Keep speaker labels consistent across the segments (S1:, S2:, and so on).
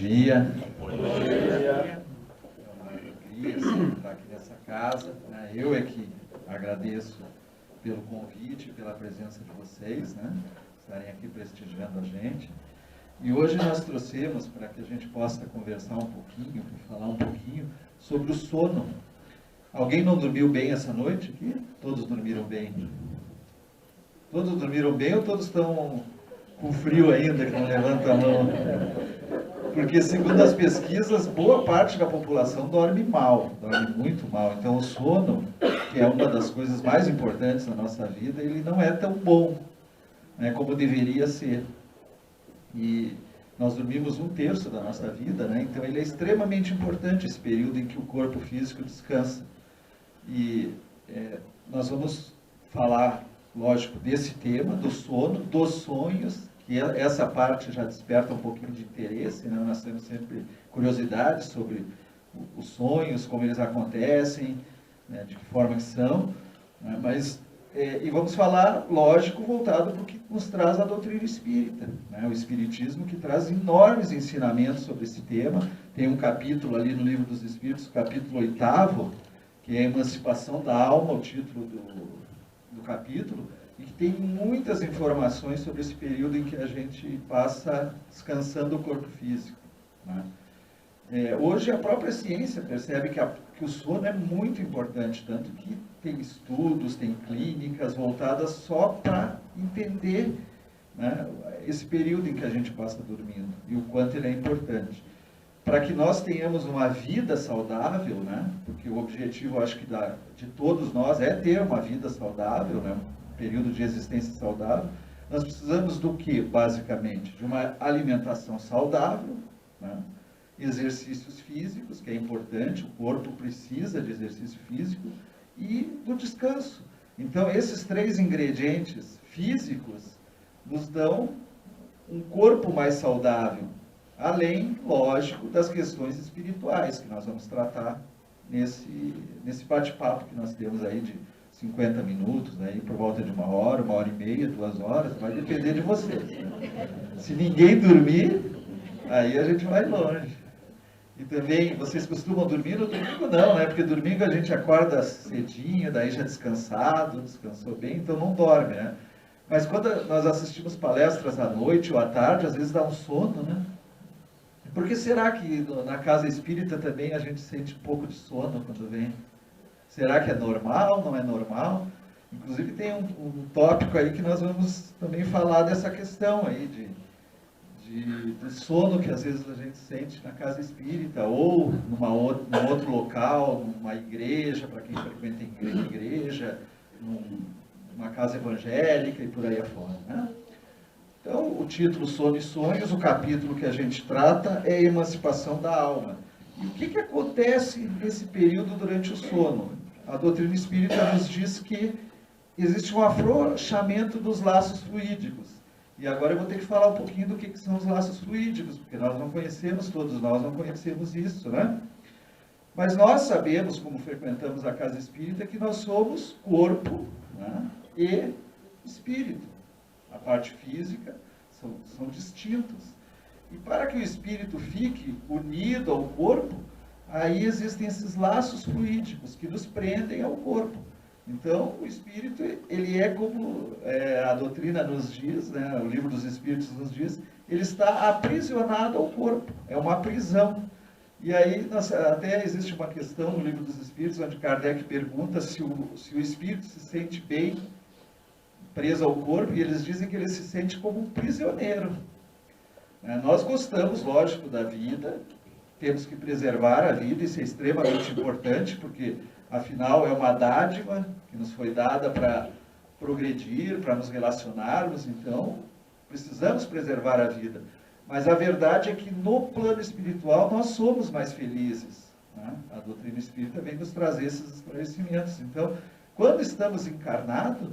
S1: dia. Bom dia. É uma alegria sempre estar aqui nessa casa, né? Eu é que agradeço pelo convite, pela presença de vocês, né? Estarem aqui prestigiando a gente. E hoje nós trouxemos para que a gente possa conversar um pouquinho, falar um pouquinho sobre o sono. Alguém não dormiu bem essa noite aqui? Todos dormiram bem? Todos dormiram bem ou todos estão com frio ainda, que não levanta a mão? Porque, segundo as pesquisas, boa parte da população dorme mal, dorme muito mal. Então, o sono, que é uma das coisas mais importantes na nossa vida, ele não é tão bom, né, como deveria ser. E nós dormimos 1/3 da nossa vida, né? Então ele é extremamente importante, esse período em que o corpo físico descansa. E nós vamos falar, lógico, desse tema, do sono, dos sonhos, que essa parte já desperta um pouquinho de interesse, né? Nós temos sempre curiosidade sobre os sonhos, como eles acontecem, né? De que forma que são, né? E vamos falar, lógico, voltado para o que nos traz a doutrina espírita, né? O espiritismo, que traz enormes ensinamentos sobre esse tema. Tem um capítulo ali no Livro dos Espíritos, o capítulo 8º, que é a emancipação da alma, o título do capítulo, e que tem muitas informações sobre esse período em que a gente passa descansando o corpo físico, né? Hoje a própria ciência percebe que o sono é muito importante, tanto que tem estudos, tem clínicas voltadas só para entender, né, esse período em que a gente passa dormindo e o quanto ele é importante. Para que nós tenhamos uma vida saudável, né, porque o objetivo, acho que de todos nós é ter uma vida saudável, né, um período de existência saudável, nós precisamos do que, basicamente? De uma alimentação saudável, né, exercícios físicos, que é importante, o corpo precisa de exercício físico, e do descanso. Então, esses 3 ingredientes físicos nos dão um corpo mais saudável, além, lógico, das questões espirituais, que nós vamos tratar nesse bate-papo que nós temos aí de 50 minutos, aí por volta de 1 hora, 1h30, 2 horas, vai depender de vocês, né? Se ninguém dormir, aí a gente vai longe. E também, vocês costumam dormir no domingo? Não, né? Porque domingo a gente acorda cedinho, daí já descansado, descansou bem, então não dorme, né? Mas quando nós assistimos palestras à noite ou à tarde, às vezes dá um sono, né? Por que será que na casa espírita também a gente sente um pouco de sono quando vem? Será que é normal, não é normal? Inclusive tem um tópico aí que nós vamos também falar dessa questão aí do sono que às vezes a gente sente na casa espírita, ou num outro local, numa igreja, para quem frequenta igreja, numa casa evangélica e por aí afora, né? Então, o título Sono e Sonhos, o capítulo que a gente trata é a emancipação da alma. E o que acontece nesse período durante o sono? A doutrina espírita nos diz que existe um afrouxamento dos laços fluídicos. E agora eu vou ter que falar um pouquinho do que são os laços fluídicos, porque nós não conhecemos, todos nós não conhecemos isso, né? Mas nós sabemos, como frequentamos a casa espírita, que nós somos corpo, né, e espírito. A parte física são distintos. E para que o espírito fique unido ao corpo, aí existem esses laços fluídicos que nos prendem ao corpo. Então, o espírito, ele é como a doutrina nos diz, né, o Livro dos Espíritos nos diz, ele está aprisionado ao corpo, é uma prisão. E aí, até existe uma questão no Livro dos Espíritos, onde Kardec pergunta se o espírito se sente bem preso ao corpo, e eles dizem que ele se sente como um prisioneiro. Nós gostamos, lógico, da vida, temos que preservar a vida, isso é extremamente importante, porque afinal é uma dádiva que nos foi dada para progredir, para nos relacionarmos, então precisamos preservar a vida. Mas a verdade é que no plano espiritual nós somos mais felizes, né? A doutrina espírita vem nos trazer esses esclarecimentos. Então, quando estamos encarnados,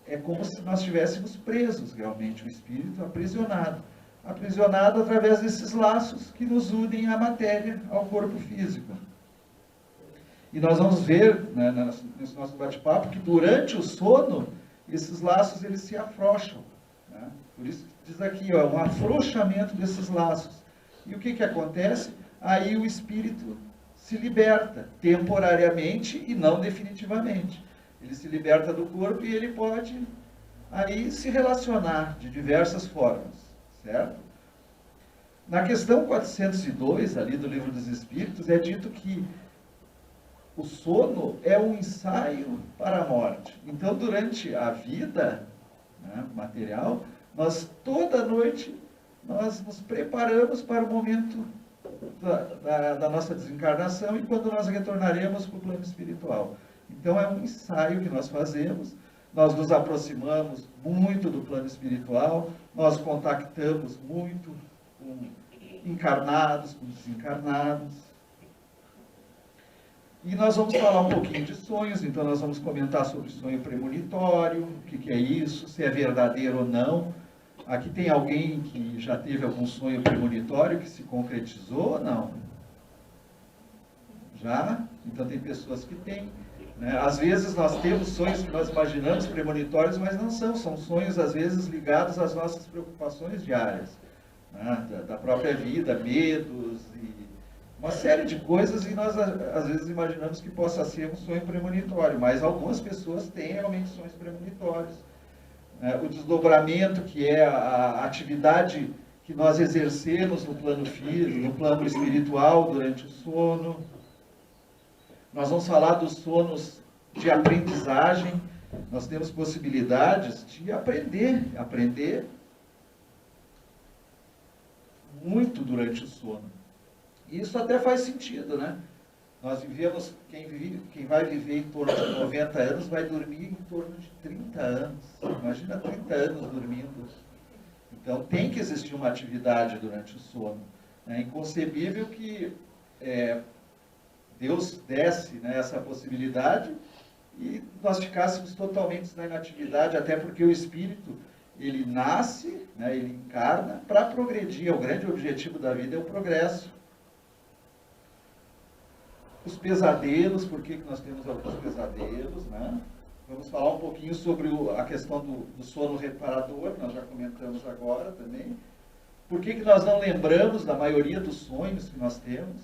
S1: é como se nós estivéssemos presos, realmente, o espírito aprisionado. Aprisionado através desses laços que nos unem à matéria, ao corpo físico. E nós vamos ver, né, nesse nosso bate-papo, que durante o sono, esses laços eles se afrouxam, né? Por isso diz aqui, ó, um afrouxamento desses laços. E o que acontece? Aí o espírito se liberta, temporariamente e não definitivamente. Ele se liberta do corpo e ele pode aí se relacionar de diversas formas, certo? Na questão 402, ali do Livro dos Espíritos, é dito que o sono é um ensaio para a morte. Então, durante a vida, né, material, toda noite, nós nos preparamos para o momento da nossa desencarnação e quando nós retornaremos para o plano espiritual. Então, é um ensaio que nós fazemos, nós nos aproximamos muito do plano espiritual, nós contactamos muito com encarnados, com desencarnados. E nós vamos falar um pouquinho de sonhos, então nós vamos comentar sobre sonho premonitório, o que é isso, se é verdadeiro ou não. Aqui tem alguém que já teve algum sonho premonitório que se concretizou ou não? Já? Então tem pessoas que têm. Né? Às vezes nós temos sonhos que nós imaginamos premonitórios, mas não são. São sonhos, às vezes, ligados às nossas preocupações diárias. Né? Da própria vida, medos e uma série de coisas, e nós às vezes imaginamos que possa ser um sonho premonitório, mas algumas pessoas têm realmente sonhos premonitórios. O desdobramento, que é a atividade que nós exercemos no plano físico, no plano espiritual durante o sono. Nós vamos falar dos sonos de aprendizagem. Nós temos possibilidades de aprender muito durante o sono. E isso até faz sentido, né? Nós vivemos, quem vai viver em torno de 90 anos vai dormir em torno de 30 anos. Imagina 30 anos dormindo. Então tem que existir uma atividade durante o sono. É inconcebível que Deus desse, né, essa possibilidade e nós ficássemos totalmente na inatividade, até porque o espírito, ele nasce, né, ele encarna para progredir. O grande objetivo da vida é o progresso. Os pesadelos, por que nós temos alguns pesadelos, né? Vamos falar um pouquinho sobre a questão do sono reparador, que nós já comentamos agora também. Por que nós não lembramos da maioria dos sonhos que nós temos?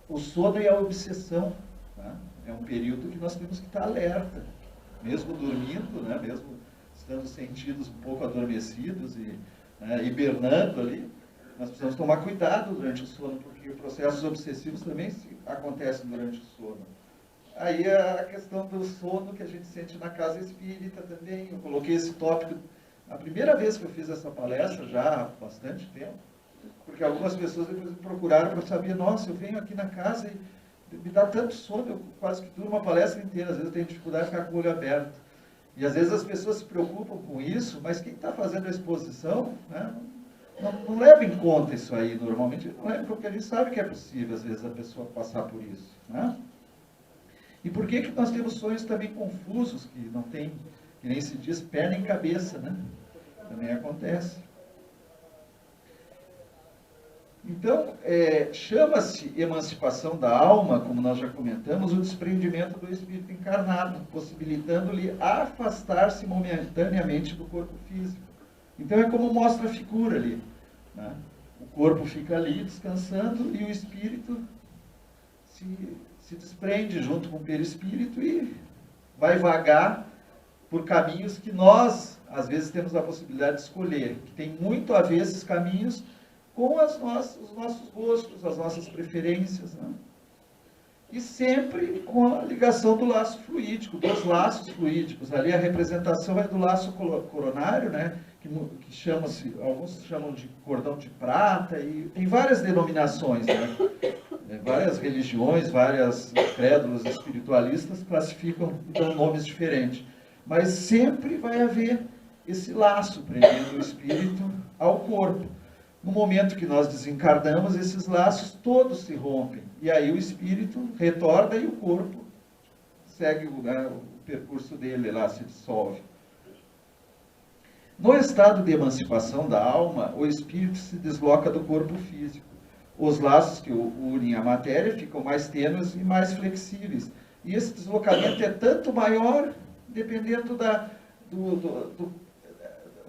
S1: O sono e a obsessão, né? É um período que nós temos que estar alerta, mesmo dormindo, né? Mesmo estando sentidos um pouco adormecidos e hibernando ali, nós precisamos tomar cuidado durante o sono, porque processos obsessivos também acontecem durante o sono. Aí a questão do sono que a gente sente na casa espírita também, eu coloquei esse tópico, a primeira vez que eu fiz essa palestra, já há bastante tempo, porque algumas pessoas depois me procuraram para saber, nossa, eu venho aqui na casa e me dá tanto sono, eu quase que duro uma palestra inteira, às vezes eu tenho dificuldade de ficar com o olho aberto. E às vezes as pessoas se preocupam com isso, mas quem está fazendo a exposição, né, não leva em conta isso aí normalmente, não leva, porque a gente sabe que é possível às vezes a pessoa passar por isso. Né? E por que nós temos sonhos também confusos, que não tem, que nem se diz, perna em cabeça, né? Também acontece. Então, chama-se emancipação da alma, como nós já comentamos, o desprendimento do espírito encarnado, possibilitando-lhe afastar-se momentaneamente do corpo físico. Então, é como mostra a figura ali. Né? O corpo fica ali descansando e o espírito se desprende junto com o perispírito e vai vagar por caminhos que nós, às vezes, temos a possibilidade de escolher, que tem muito a ver esses caminhos com os nossos gostos, as nossas preferências, né? E sempre com a ligação do laço fluídico, dos laços fluídicos. Ali a representação é do laço coronário, né? Que chama-se, alguns chamam de cordão de prata, e tem várias denominações, né? Várias religiões, vários crédulos espiritualistas classificam e dão nomes diferentes. Mas sempre vai haver esse laço prendendo o espírito ao corpo. No momento que nós desencarnamos, esses laços todos se rompem. E aí o espírito retorna e o corpo segue o percurso dele lá, se dissolve. No estado de emancipação da alma, o espírito se desloca do corpo físico. Os laços que o unem à matéria ficam mais tênues e mais flexíveis. E esse deslocamento é tanto maior, dependendo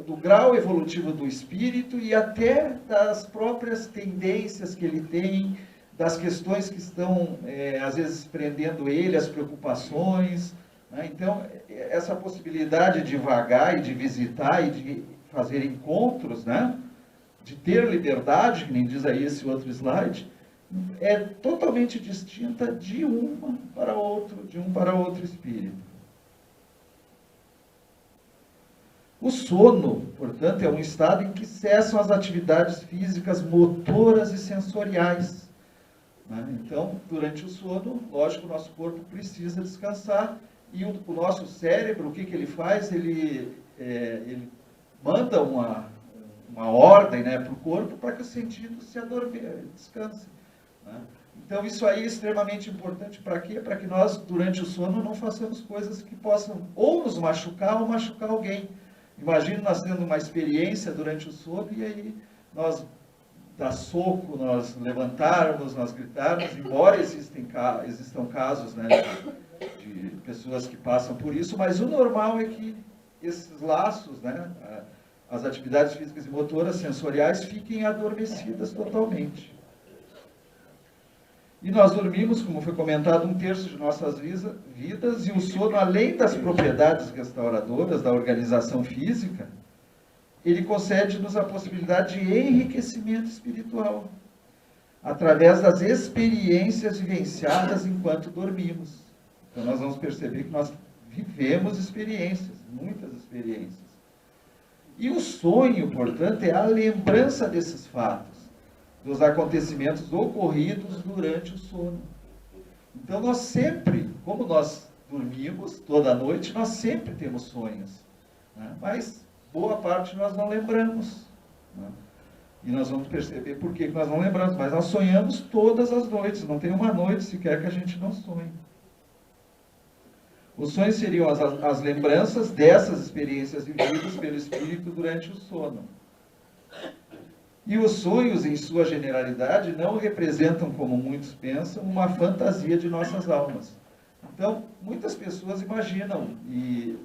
S1: do grau evolutivo do espírito e até das próprias tendências que ele tem, das questões que estão, às vezes, prendendo ele, as preocupações, né? Então, essa possibilidade de vagar e de visitar e de fazer encontros, né? De ter liberdade, que nem diz aí esse outro slide, é totalmente distinta de um para outro espírito. O sono, portanto, é um estado em que cessam as atividades físicas, motoras e sensoriais, né? Então, durante o sono, lógico, o nosso corpo precisa descansar e o nosso cérebro, o que ele faz? Ele manda uma ordem, né, para o corpo para que os sentidos se descansem, né? Então, isso aí é extremamente importante para quê? Para que nós, durante o sono, não façamos coisas que possam ou nos machucar ou machucar alguém. Imagina nós tendo uma experiência durante o sono e aí nós dar soco, nós levantarmos, nós gritarmos, embora existam casos, né, de pessoas que passam por isso, mas o normal é que esses laços, né, as atividades físicas e motoras sensoriais fiquem adormecidas totalmente. E nós dormimos, como foi comentado, 1/3 de nossas vidas, e o sono, além das propriedades restauradoras da organização física, ele concede-nos a possibilidade de enriquecimento espiritual, através das experiências vivenciadas enquanto dormimos. Então nós vamos perceber que nós vivemos experiências, muitas experiências. E o sonho, portanto, é a lembrança desses fatos, dos acontecimentos ocorridos durante o sono. Então nós sempre, como nós dormimos toda noite, nós sempre temos sonhos, né? Mas boa parte nós não lembramos, né? E nós vamos perceber por que nós não lembramos, mas nós sonhamos todas as noites, não tem uma noite sequer que a gente não sonhe. Os sonhos seriam as lembranças dessas experiências vividas pelo espírito durante o sono. E os sonhos, em sua generalidade, não representam, como muitos pensam, uma fantasia de nossas almas. Então, muitas pessoas imaginam, e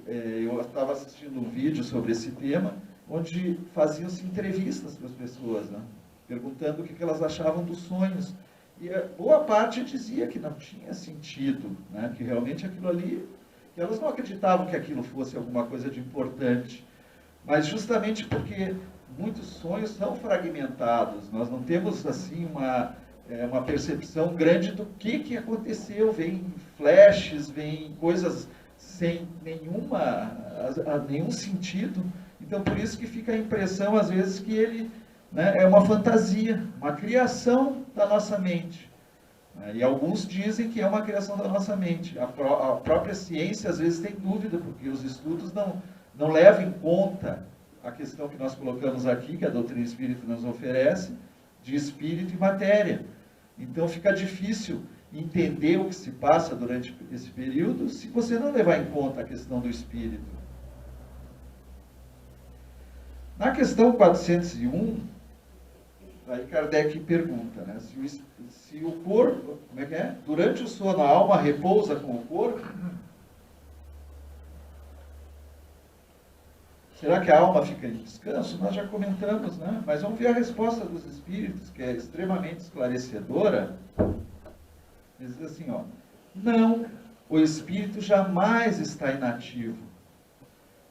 S1: eu estava assistindo um vídeo sobre esse tema, onde faziam-se entrevistas para as pessoas, né, perguntando o que elas achavam dos sonhos. E boa parte dizia que não tinha sentido, né, que realmente aquilo ali, que elas não acreditavam que aquilo fosse alguma coisa de importante. Mas justamente porque muitos sonhos são fragmentados, nós não temos assim uma percepção grande do que aconteceu, vem flashes, vem coisas sem nenhum sentido. Então por isso que fica a impressão às vezes que ele, né, é uma fantasia, uma criação da nossa mente. E alguns dizem que é uma criação da nossa mente. A própria ciência às vezes tem dúvida, porque os estudos não levam em conta a questão que nós colocamos aqui, que a doutrina espírita nos oferece, de espírito e matéria. Então fica difícil entender o que se passa durante esse período se você não levar em conta a questão do espírito. Na questão 401, aí Kardec pergunta, né, se o corpo, como é que é? Durante o sono a alma repousa com o corpo? Será que a alma fica em descanso? Nós já comentamos, né? Mas vamos ver a resposta dos espíritos, que é extremamente esclarecedora. Eles dizem assim, ó, não, o espírito jamais está inativo.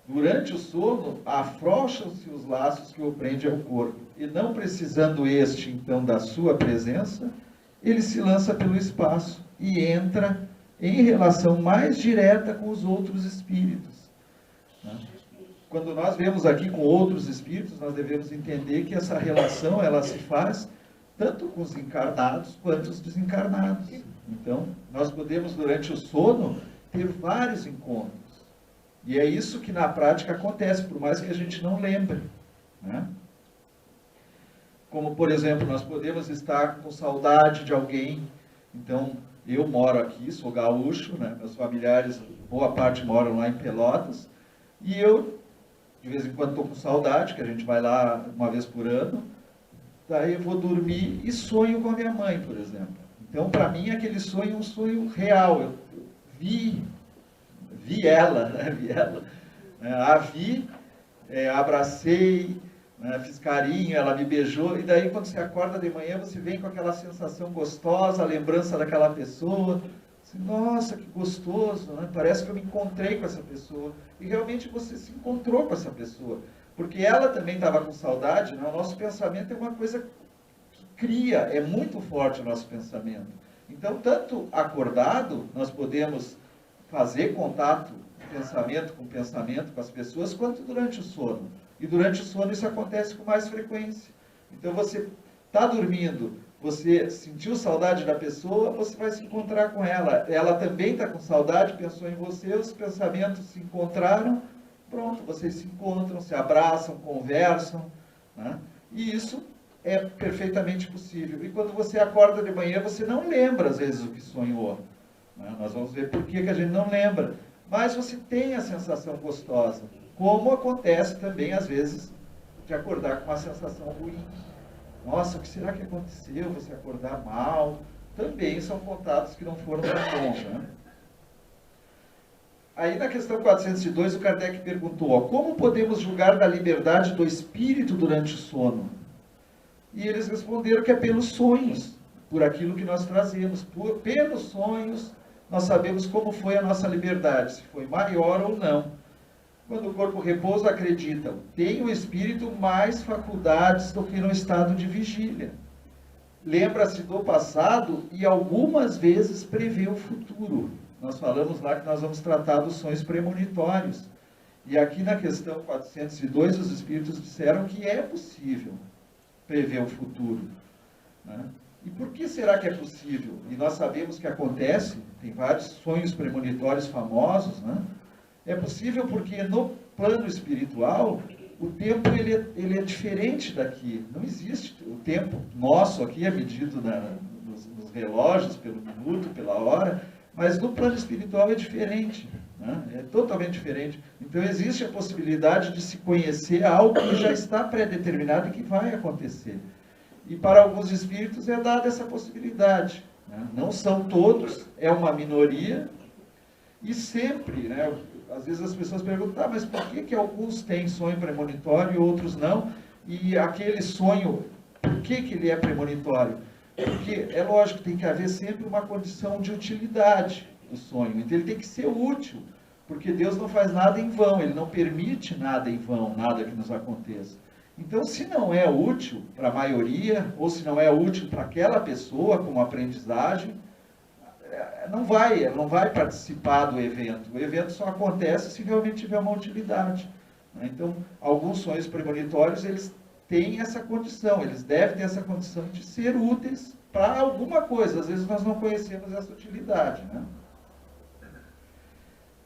S1: Durante o sono, afrouxam-se os laços que o prendem ao corpo, e não precisando este, então, da sua presença, ele se lança pelo espaço e entra em relação mais direta com os outros espíritos, né? Quando nós vemos aqui com outros espíritos, nós devemos entender que essa relação, ela se faz tanto com os encarnados quanto os desencarnados. Então, nós podemos, durante o sono, ter vários encontros. E é isso que na prática acontece, por mais que a gente não lembre, né? Como, por exemplo, nós podemos estar com saudade de alguém. Então, eu moro aqui, sou gaúcho, né? Meus familiares, boa parte moram lá em Pelotas, e eu, de vez em quando, estou com saudade, que a gente vai lá uma vez por ano, daí eu vou dormir e sonho com a minha mãe, por exemplo. Então, para mim, aquele sonho é um sonho real. Eu vi ela, né? Vi ela, a vi abracei, né, fiz carinho, ela me beijou, e daí quando você acorda de manhã, você vem com aquela sensação gostosa, a lembrança daquela pessoa, assim, nossa, que gostoso, né? Parece que eu me encontrei com essa pessoa, e realmente você se encontrou com essa pessoa, porque ela também estava com saudade, né? O nosso pensamento é uma coisa que cria, é muito forte o nosso pensamento. Então, tanto acordado, nós podemos fazer contato pensamento com as pessoas, quanto durante o sono. E durante o sono isso acontece com mais frequência. Então você está dormindo, você sentiu saudade da pessoa, você vai se encontrar com ela. Ela também está com saudade, pensou em você, os pensamentos se encontraram, pronto, vocês se encontram, se abraçam, conversam, né? E isso é perfeitamente possível. E quando você acorda de manhã, você não lembra às vezes o que sonhou, né? Nós vamos ver por que a gente não lembra. Mas você tem a sensação gostosa, como acontece também, às vezes, de acordar com uma sensação ruim. Nossa, o que será que aconteceu? Você acordar mal? Também são contatos que não foram tão bons, né? Aí, na questão 402, o Kardec perguntou, ó, como podemos julgar da liberdade do espírito durante o sono? E eles responderam que é pelos sonhos, por aquilo que nós trazemos, pelos sonhos, nós sabemos como foi a nossa liberdade, se foi maior ou não. Quando o corpo repousa, acreditam, tem o espírito mais faculdades do que no estado de vigília. Lembra-se do passado e algumas vezes prevê o futuro. Nós falamos lá que nós vamos tratar dos sonhos premonitórios. E aqui na questão 402, os espíritos disseram que é possível prever o futuro, né? E por que será que é possível? E nós sabemos que acontece, tem vários sonhos premonitórios famosos, né? É possível porque no plano espiritual, o tempo ele é diferente daqui. Não existe o tempo nosso aqui é medido nos relógios, pelo minuto, pela hora, mas no plano espiritual é diferente, né? É totalmente diferente. Então existe a possibilidade de se conhecer algo que já está pré-determinado e que vai acontecer. E para alguns espíritos é dada essa possibilidade, né? Não são todos, é uma minoria, e sempre, né? Às vezes as pessoas perguntam, mas por que alguns têm sonho premonitório e outros não? E aquele sonho, por que ele é premonitório? Porque, é lógico, tem que haver sempre uma condição de utilidade do sonho. Então ele tem que ser útil, porque Deus não faz nada em vão, Ele não permite nada em vão, nada que nos aconteça. Então, se não é útil para a maioria, ou se não é útil para aquela pessoa como aprendizagem, ela não vai participar do evento. O evento só acontece se realmente tiver uma utilidade, né? Então, alguns sonhos premonitórios, eles têm essa condição, eles devem ter essa condição de ser úteis para alguma coisa. Às vezes nós não conhecemos essa utilidade, né?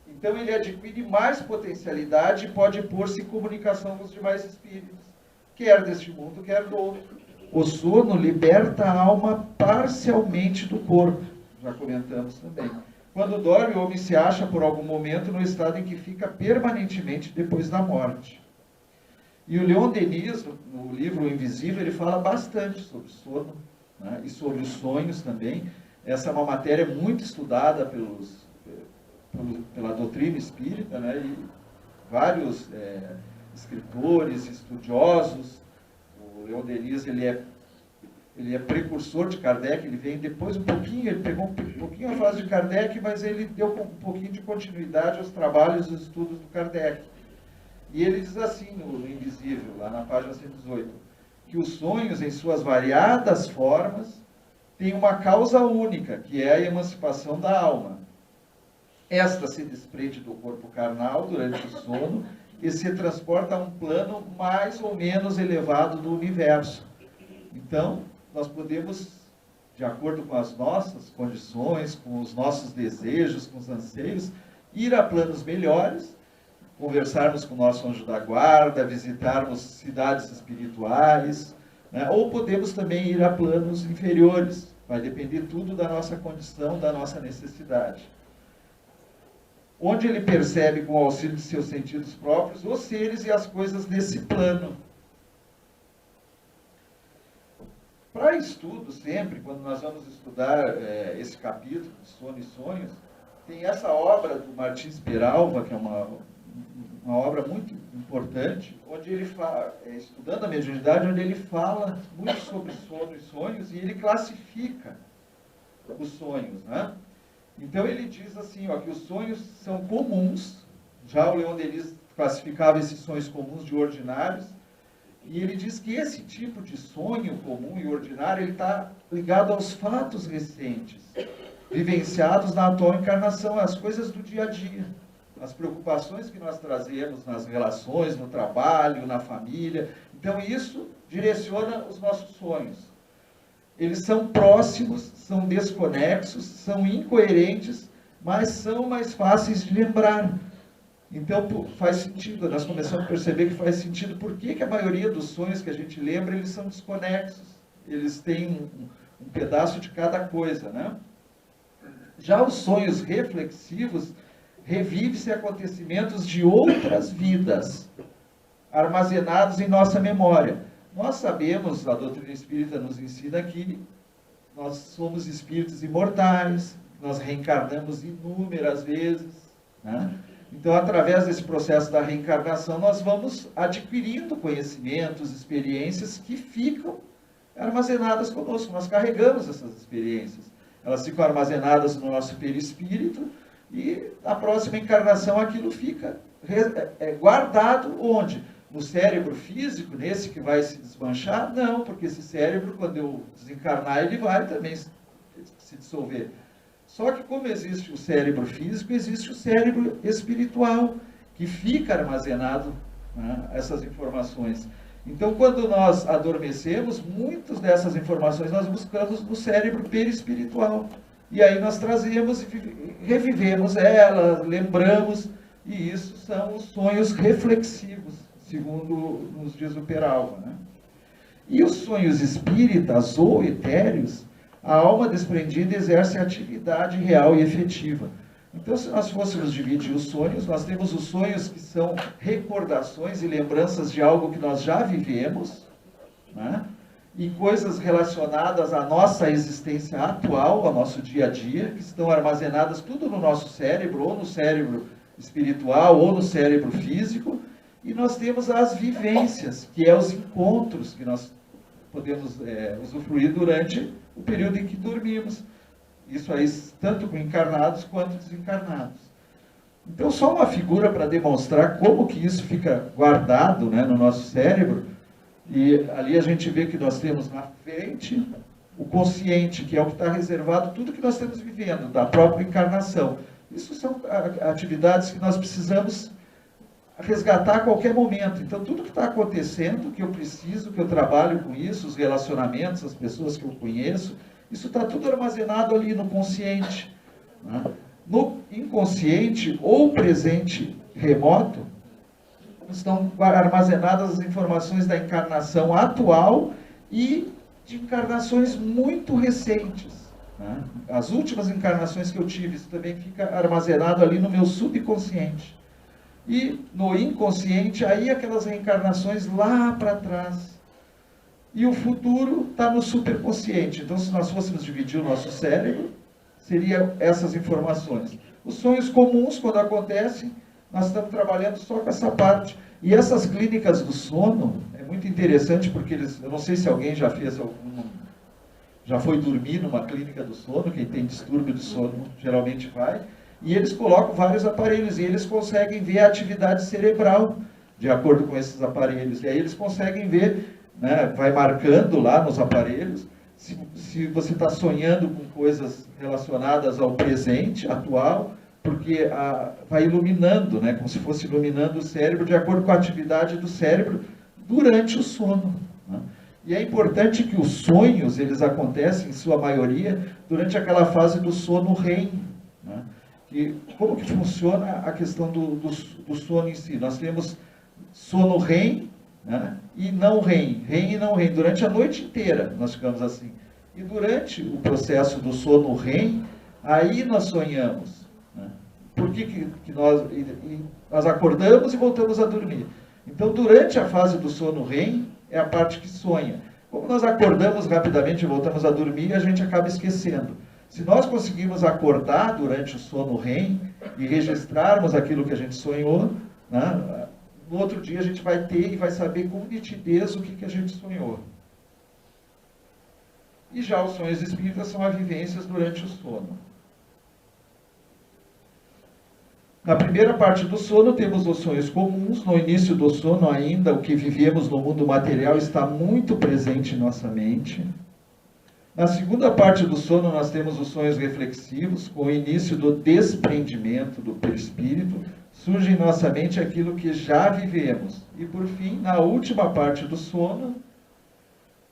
S1: Então, ele adquire mais potencialidade e pode pôr-se em comunicação com os demais espíritos, quer deste mundo, quer do outro. O sono liberta a alma parcialmente do corpo. Já comentamos também. Quando dorme, o homem se acha por algum momento no estado em que fica permanentemente depois da morte. E o Leon Denis, no livro O Invisível, ele fala bastante sobre sono, né? E sobre os sonhos também. Essa é uma matéria muito estudada pela doutrina espírita, né? E vários escritores, estudiosos. O Leon Denis, ele é precursor de Kardec, ele vem depois um pouquinho, ele pegou um pouquinho a fase de Kardec, mas ele deu um pouquinho de continuidade aos trabalhos e estudos do Kardec. E ele diz assim no Invisível, lá na página 118, que os sonhos, em suas variadas formas, têm uma causa única, que é a emancipação da alma. Esta se desprende do corpo carnal durante o sono e se transporta a um plano mais ou menos elevado do universo. Então, nós podemos, de acordo com as nossas condições, com os nossos desejos, com os anseios, ir a planos melhores, conversarmos com o nosso anjo da guarda, visitarmos cidades espirituais, né? Ou podemos também ir a planos inferiores. Vai depender tudo da nossa condição, da nossa necessidade. Onde ele percebe, com o auxílio de seus sentidos próprios, os seres e as coisas desse plano. Para estudo, sempre, quando nós vamos estudar esse capítulo de Sono e Sonhos, tem essa obra do Martins Peralva, que é uma obra muito importante, onde ele fala, estudando a mediunidade, onde ele fala muito sobre sono e sonhos, e ele classifica os sonhos, né? Então ele diz assim, ó, que os sonhos são comuns, já o Leon Denis classificava esses sonhos comuns de ordinários, e ele diz que esse tipo de sonho comum e ordinário, ele está ligado aos fatos recentes, vivenciados na atual encarnação, as coisas do dia a dia, as preocupações que nós trazemos nas relações, no trabalho, na família. Então isso direciona os nossos sonhos. Eles são próximos, são desconexos, são incoerentes, mas são mais fáceis de lembrar. Então faz sentido, nós começamos a perceber que faz sentido. Por que a maioria dos sonhos que a gente lembra, eles são desconexos? Eles têm um pedaço de cada coisa, né? Já os sonhos reflexivos, revive-se acontecimentos de outras vidas, armazenados em nossa memória. Nós sabemos, a doutrina espírita nos ensina que nós somos espíritos imortais, nós reencarnamos inúmeras vezes, né? Então, através desse processo da reencarnação, nós vamos adquirindo conhecimentos, experiências que ficam armazenadas conosco. Nós carregamos essas experiências. Elas ficam armazenadas no nosso perispírito e na próxima encarnação aquilo fica guardado onde? No cérebro físico, nesse que vai se desmanchar? Não, porque esse cérebro, quando eu desencarnar, ele vai também se dissolver. Só que como existe o cérebro físico, existe o cérebro espiritual, que fica armazenado, né, essas informações. Então, quando nós adormecemos, muitas dessas informações nós buscamos no cérebro perispiritual. E aí nós trazemos e revivemos ela, lembramos, e isso são os sonhos reflexivos, segundo nos diz o Peralva, né? E os sonhos espíritas ou etéreos, a alma desprendida exerce atividade real e efetiva. Então, se nós fôssemos dividir os sonhos, nós temos os sonhos que são recordações e lembranças de algo que nós já vivemos, né? E coisas relacionadas à nossa existência atual, ao nosso dia a dia, que estão armazenadas tudo no nosso cérebro, ou no cérebro espiritual, ou no cérebro físico. E nós temos as vivências, que é os encontros que nós podemos usufruir durante o período em que dormimos. Isso aí, tanto com encarnados quanto desencarnados. Então, só uma figura para demonstrar como que isso fica guardado, né, no nosso cérebro. E ali a gente vê que nós temos na frente o consciente, que é o que está reservado, tudo que nós estamos vivendo, da própria encarnação. Isso são atividades que nós precisamos resgatar a qualquer momento. Então, tudo que está acontecendo, que eu preciso, que eu trabalho com isso, os relacionamentos, as pessoas que eu conheço, isso está tudo armazenado ali no consciente, né? No inconsciente ou presente remoto, estão armazenadas as informações da encarnação atual e de encarnações muito recentes, né? As últimas encarnações que eu tive, isso também fica armazenado ali no meu subconsciente. E no inconsciente, aí aquelas reencarnações lá para trás. E o futuro está no superconsciente. Então, se nós fôssemos dividir o nosso cérebro, seriam essas informações. Os sonhos comuns, quando acontecem, nós estamos trabalhando só com essa parte. E essas clínicas do sono, é muito interessante, porque eu não sei se alguém já fez já foi dormir numa clínica do sono, quem tem distúrbio de sono geralmente vai, e eles colocam vários aparelhos, e eles conseguem ver a atividade cerebral, de acordo com esses aparelhos. E aí eles conseguem ver, né, vai marcando lá nos aparelhos, se você está sonhando com coisas relacionadas ao presente, atual, porque vai iluminando, né, como se fosse iluminando o cérebro, de acordo com a atividade do cérebro durante o sono, né? E é importante que os sonhos, eles acontecem, em sua maioria, durante aquela fase do sono REM, né? E como que funciona a questão do sono em si? Nós temos sono REM, né, e não REM, REM e não REM, durante a noite inteira nós ficamos assim. E durante o processo do sono REM, aí nós sonhamos, né? Por que nós acordamos e voltamos a dormir? Então, durante a fase do sono REM, é a parte que sonha. Como nós acordamos rapidamente e voltamos a dormir, a gente acaba esquecendo. Se nós conseguirmos acordar durante o sono REM e registrarmos aquilo que a gente sonhou, né? No outro dia a gente vai ter e vai saber com nitidez o que a gente sonhou. E já os sonhos espíritas são as vivências durante o sono. Na primeira parte do sono temos os sonhos comuns. No início do sono ainda, o que vivemos no mundo material está muito presente em nossa mente. Na segunda parte do sono nós temos os sonhos reflexivos, com o início do desprendimento do perispírito, surge em nossa mente aquilo que já vivemos. E por fim, na última parte do sono,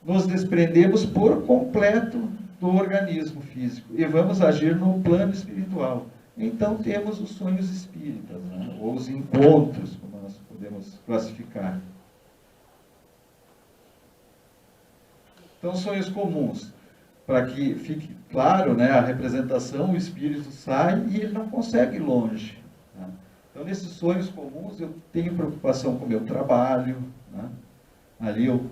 S1: nos desprendemos por completo do organismo físico e vamos agir no plano espiritual. Então temos os sonhos espíritas, né? Ou os encontros, como nós podemos classificar. Então, sonhos comuns. Para que fique claro, né, a representação, o espírito sai e ele não consegue ir longe. Né? Então, nesses sonhos comuns, eu tenho preocupação com o meu trabalho, né? Ali eu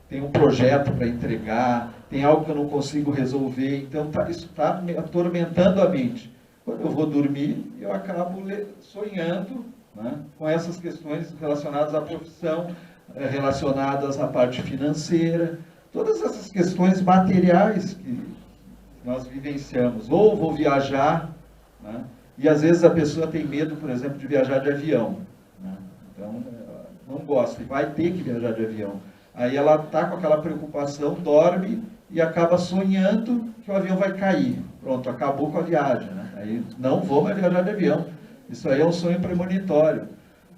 S1: tenho um projeto para entregar, tem algo que eu não consigo resolver, então isso está me atormentando a mente. Quando eu vou dormir, eu acabo sonhando, né, com essas questões relacionadas à profissão, relacionadas à parte financeira, todas essas questões materiais que nós vivenciamos. Ou vou viajar, né, e às vezes a pessoa tem medo, por exemplo, de viajar de avião, né, então não gosta e vai ter que viajar de avião. Aí ela está com aquela preocupação, dorme e acaba sonhando que o avião vai cair. Pronto, acabou com a viagem, né? Aí não vou mais viajar de avião. Isso aí é um sonho premonitório.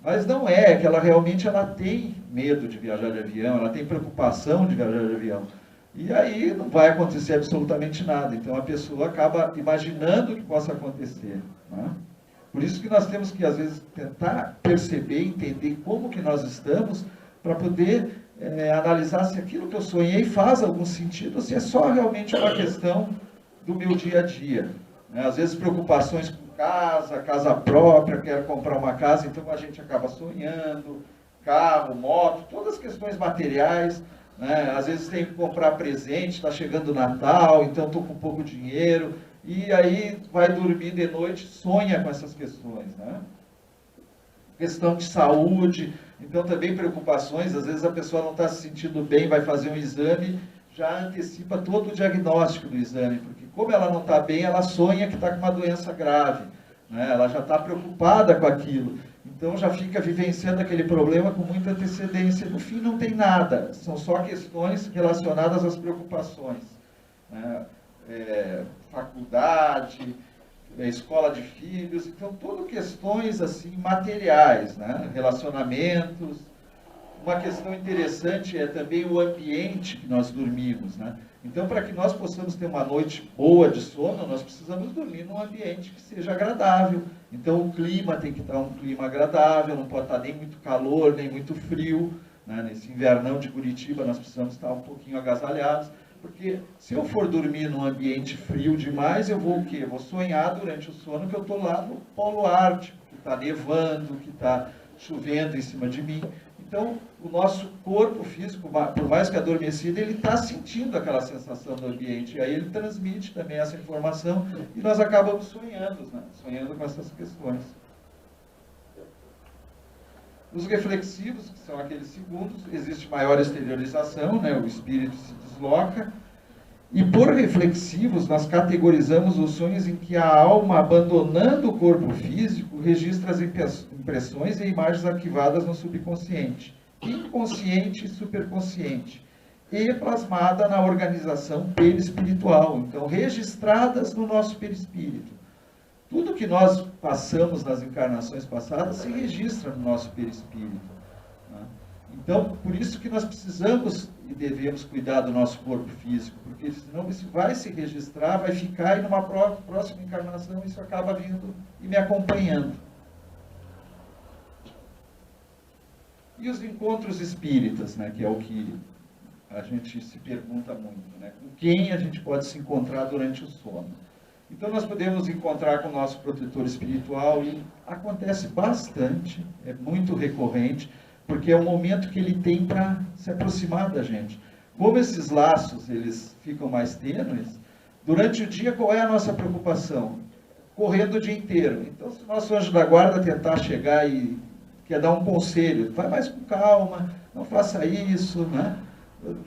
S1: Mas não é, que ela realmente tem medo de viajar de avião, ela tem preocupação de viajar de avião. E aí não vai acontecer absolutamente nada. Então a pessoa acaba imaginando o que possa acontecer, né? Por isso que nós temos que, às vezes, tentar perceber, entender como que nós estamos, para poder analisar se aquilo que eu sonhei faz algum sentido, ou se é só realmente uma questão do meu dia a dia. Né? Às vezes preocupações com casa própria, quero comprar uma casa, então a gente acaba sonhando, carro, moto, todas as questões materiais, né? Às vezes tem que comprar presente, está chegando o Natal, então estou com pouco dinheiro, e aí vai dormir de noite, sonha com essas questões, né? Questão de saúde, então também preocupações, às vezes a pessoa não está se sentindo bem, vai fazer um exame, já antecipa todo o diagnóstico do exame, porque como ela não está bem, ela sonha que está com uma doença grave, né? Ela já está preocupada com aquilo, então já fica vivenciando aquele problema com muita antecedência. No fim não tem nada, são só questões relacionadas às preocupações, né? Faculdade, escola de filhos, então tudo questões assim materiais, né? Relacionamentos. Uma questão interessante é também o ambiente que nós dormimos, né? Então, para que nós possamos ter uma noite boa de sono, nós precisamos dormir num ambiente que seja agradável. Então o clima tem que estar um clima agradável, não pode estar nem muito calor, nem muito frio, né? Nesse invernão de Curitiba nós precisamos estar um pouquinho agasalhados. Porque se eu for dormir num ambiente frio demais, eu vou o quê? Eu vou sonhar durante o sono que eu estou lá no Polo Ártico, que está nevando, que está chovendo em cima de mim. Então, o nosso corpo físico, por mais que adormecido, ele está sentindo aquela sensação do ambiente. E aí ele transmite também essa informação e nós acabamos sonhando, né? Sonhando com essas questões. Os reflexivos, que são aqueles segundos, existe maior exteriorização, né? O espírito se desloca. E por reflexivos, nós categorizamos os sonhos em que a alma, abandonando o corpo físico, registra as impressões e imagens arquivadas no subconsciente, inconsciente e superconsciente, e plasmada na organização perispiritual, então registradas no nosso perispírito. Tudo que nós passamos nas encarnações passadas se registra no nosso perispírito, né? Então, por isso que nós precisamos e devemos cuidar do nosso corpo físico, porque senão isso vai se registrar, vai ficar, e numa próxima encarnação isso acaba vindo e me acompanhando. E os encontros espíritas, né, que é o que a gente se pergunta muito, né? Com quem a gente pode se encontrar durante o sono? Então nós podemos encontrar com o nosso protetor espiritual, e acontece bastante, é muito recorrente, porque é o momento que ele tem para se aproximar da gente. Como esses laços eles ficam mais tênues, durante o dia qual é a nossa preocupação? correndo o dia inteiro. Então, se o nosso anjo da guarda tentar chegar e quer dar um conselho, vai mais com calma, não faça isso, né?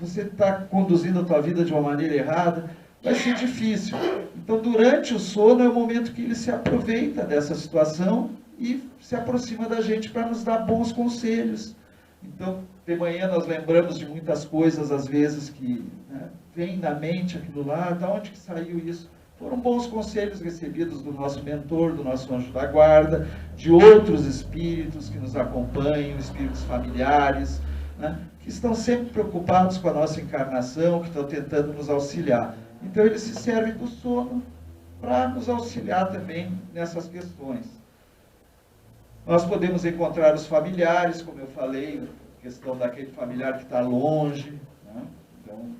S1: Você está conduzindo a tua vida de uma maneira errada, vai ser difícil. Então, durante o sono é o momento que ele se aproveita dessa situação e se aproxima da gente para nos dar bons conselhos. Então, de manhã nós lembramos de muitas coisas, às vezes, que, né, vem na mente aquilo lá, de onde que saiu isso? Foram bons conselhos recebidos do nosso mentor, do nosso anjo da guarda, de outros espíritos que nos acompanham, espíritos familiares, né, que estão sempre preocupados com a nossa encarnação, que estão tentando nos auxiliar. Então, eles se servem do sono para nos auxiliar também nessas questões. Nós podemos encontrar os familiares, como eu falei, a questão daquele familiar que está longe, né? Então,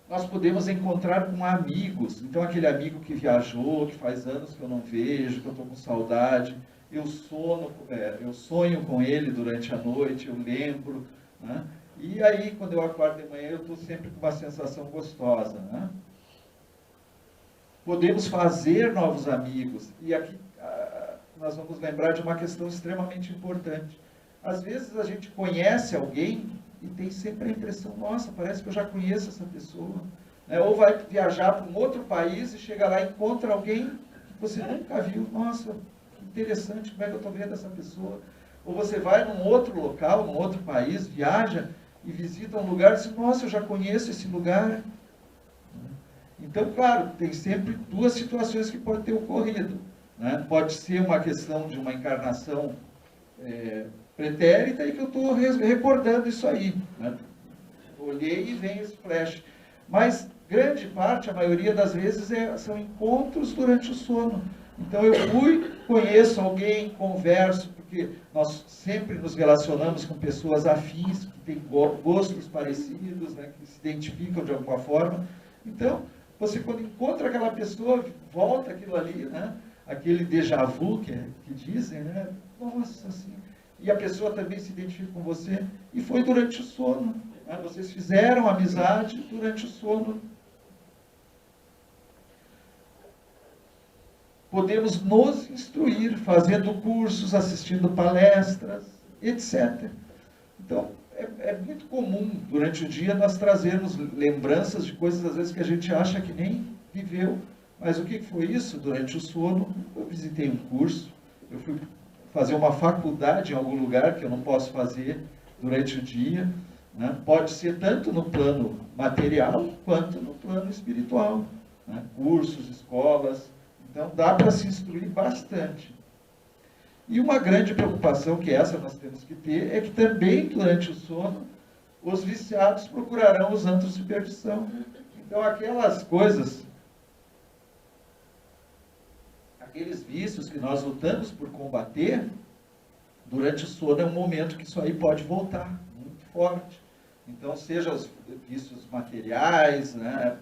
S1: nós podemos encontrar com amigos. Então, aquele amigo que viajou, que faz anos que eu não vejo, que eu estou com saudade, eu sonho com ele durante a noite, eu lembro, né? E aí, quando eu acordo de manhã, eu estou sempre com uma sensação gostosa, né? Podemos fazer novos amigos. E aqui nós vamos lembrar de uma questão extremamente importante. Às vezes a gente conhece alguém e tem sempre a impressão, nossa, parece que eu já conheço essa pessoa. Né? Ou vai viajar para um outro país e chega lá e encontra alguém que você nunca viu. Nossa, que interessante, como é que eu estou vendo essa pessoa? Ou você vai num outro local, num outro país, viaja e visita um lugar e diz, nossa, eu já conheço esse lugar. Então, claro, tem sempre duas situações que podem ter ocorrido. Né? Pode ser uma questão de uma encarnação pretérita e que eu estou recordando isso aí. Né? Olhei e vem esse flash. Mas, grande parte, a maioria das vezes, são encontros durante o sono. Então, eu conheço alguém, converso, porque nós sempre nos relacionamos com pessoas afins, que têm gostos parecidos, né? Que se identificam de alguma forma. Então, você quando encontra aquela pessoa, volta aquilo ali, né? Aquele déjà vu que dizem, né? Nossa, assim. E a pessoa também se identifica com você. E foi durante o sono. Né? Vocês fizeram amizade durante o sono. Podemos nos instruir, fazendo cursos, assistindo palestras, etc. Então, é muito comum, durante o dia, nós trazermos lembranças de coisas, às vezes, que a gente acha que nem viveu. Mas o que foi isso? Durante o sono, eu visitei um curso, eu fui fazer uma faculdade em algum lugar que eu não posso fazer durante o dia. Né? Pode ser tanto no plano material, quanto no plano espiritual. Né? Cursos, escolas. Então, dá para se instruir bastante. E uma grande preocupação, que essa nós temos que ter, é que também, durante o sono, os viciados procurarão os antros de perdição. Então, aquelas coisas, aqueles vícios que nós lutamos por combater, durante o sono é um momento que isso aí pode voltar, muito forte. Então, seja os vícios materiais, né,